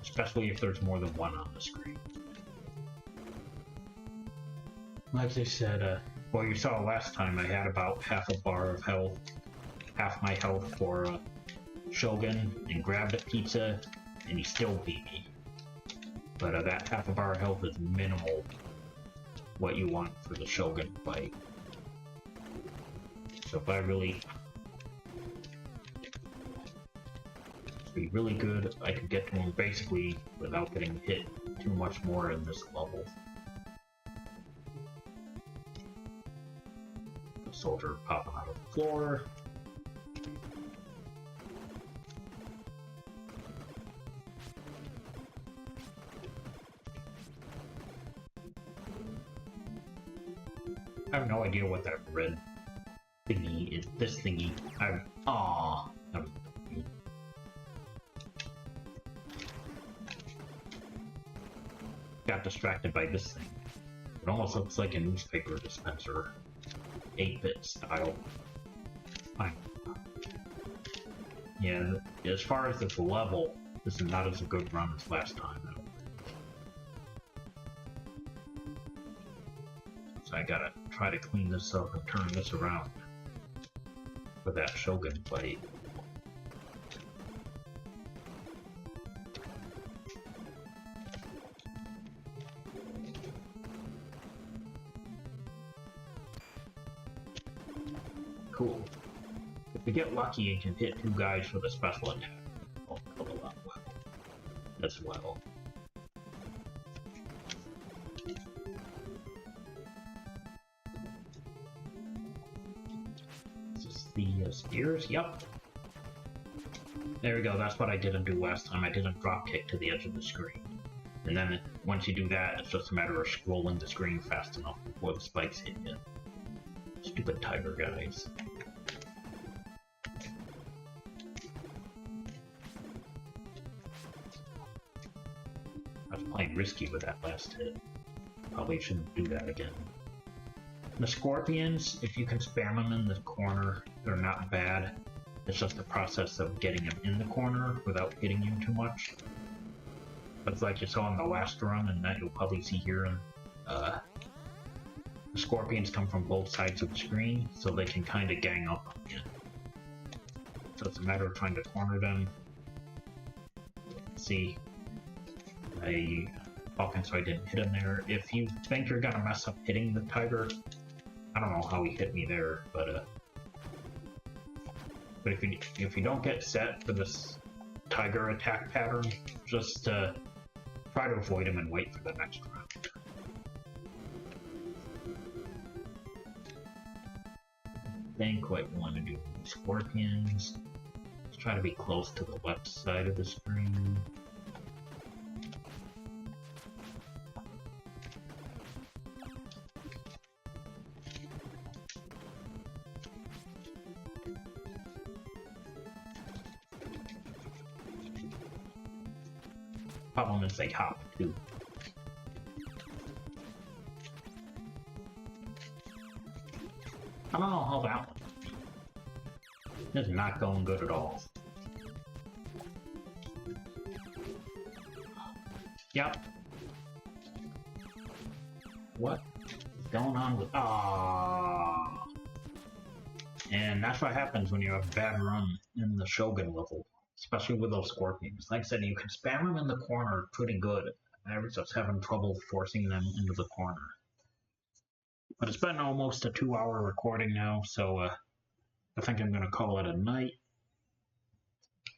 Especially if there's more than one on the screen. Like I said, well, you saw last time I had about half a bar of health, half my health for Shogun, and grabbed a pizza, and he still beat me. But that half a bar of health is minimal, what you want for the Shogun fight. So if I really... to be really good, I could get to him basically without getting hit too much more in this level. The soldier popping out of the floor. I have no idea what that red thingy is. This thingy. Aww. Got distracted by this thing. It almost looks like a newspaper dispenser. 8-bit style. Fine. Yeah, as far as this level, this is not as a good run as last time, I don't think. So I gotta try to clean this up and turn this around for that Shogun fight. Cool. If you get lucky, you can hit 2 guys with a special attack. Oh, level up well. As well. Is this the spears? Yep. There we go, that's what I didn't do last time. I didn't drop kick to the edge of the screen. And then once you do that, it's just a matter of scrolling the screen fast enough before the spikes hit you. Stupid tiger guys. I was playing risky with that last hit. Probably shouldn't do that again. The scorpions, if you can spam them in the corner, they're not bad. It's just the process of getting them in the corner without hitting you too much. But like you saw in the last run, and that you'll probably see here, the scorpions come from both sides of the screen, so they can kind of gang up on you. So it's a matter of trying to corner them. See, so I didn't hit him there. If you think you're gonna mess up hitting the tiger, I don't know how he hit me there, but if you don't get set for this tiger attack pattern, just try to avoid him and wait for the next round. I think what you want to do with scorpions, let's try to be close to the left side of the screen. Problem is they hop too. I don't know how that one. This is not going good at all. Yep. What is going on with... Ah? And that's what happens when you have a bad run in the Shogun level. Especially with those scorpions. Like I said, you can spam them in the corner pretty good. I was just having trouble forcing them into the corner. But it's been almost a 2-hour recording now, so I think I'm going to call it a night.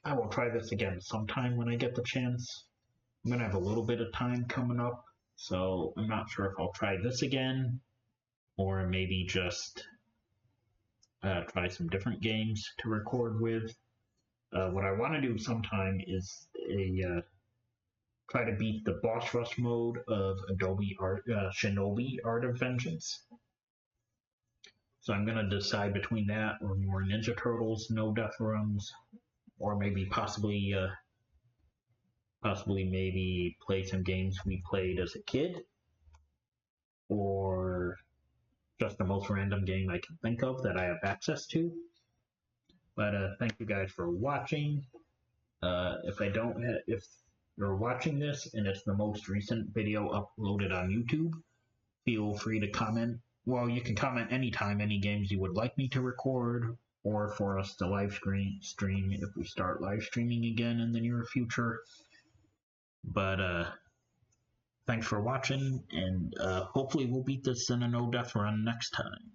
I will try this again sometime when I get the chance. I'm going to have a little bit of time coming up, so I'm not sure if I'll try this again, or maybe just try some different games to record with. What I want to do sometime is try to beat the boss rush mode of Shinobi Art of Vengeance. So I'm going to decide between that or more Ninja Turtles no death runs, or maybe possibly maybe play some games we played as a kid, or just the most random game I can think of that I have access to. But thank you guys for watching. If you're watching this and it's the most recent video uploaded on YouTube, feel free to comment. Well, you can comment anytime, any games you would like me to record, or for us to live stream if we start live streaming again in the near future. But thanks for watching, and hopefully we'll beat this in a no death run next time.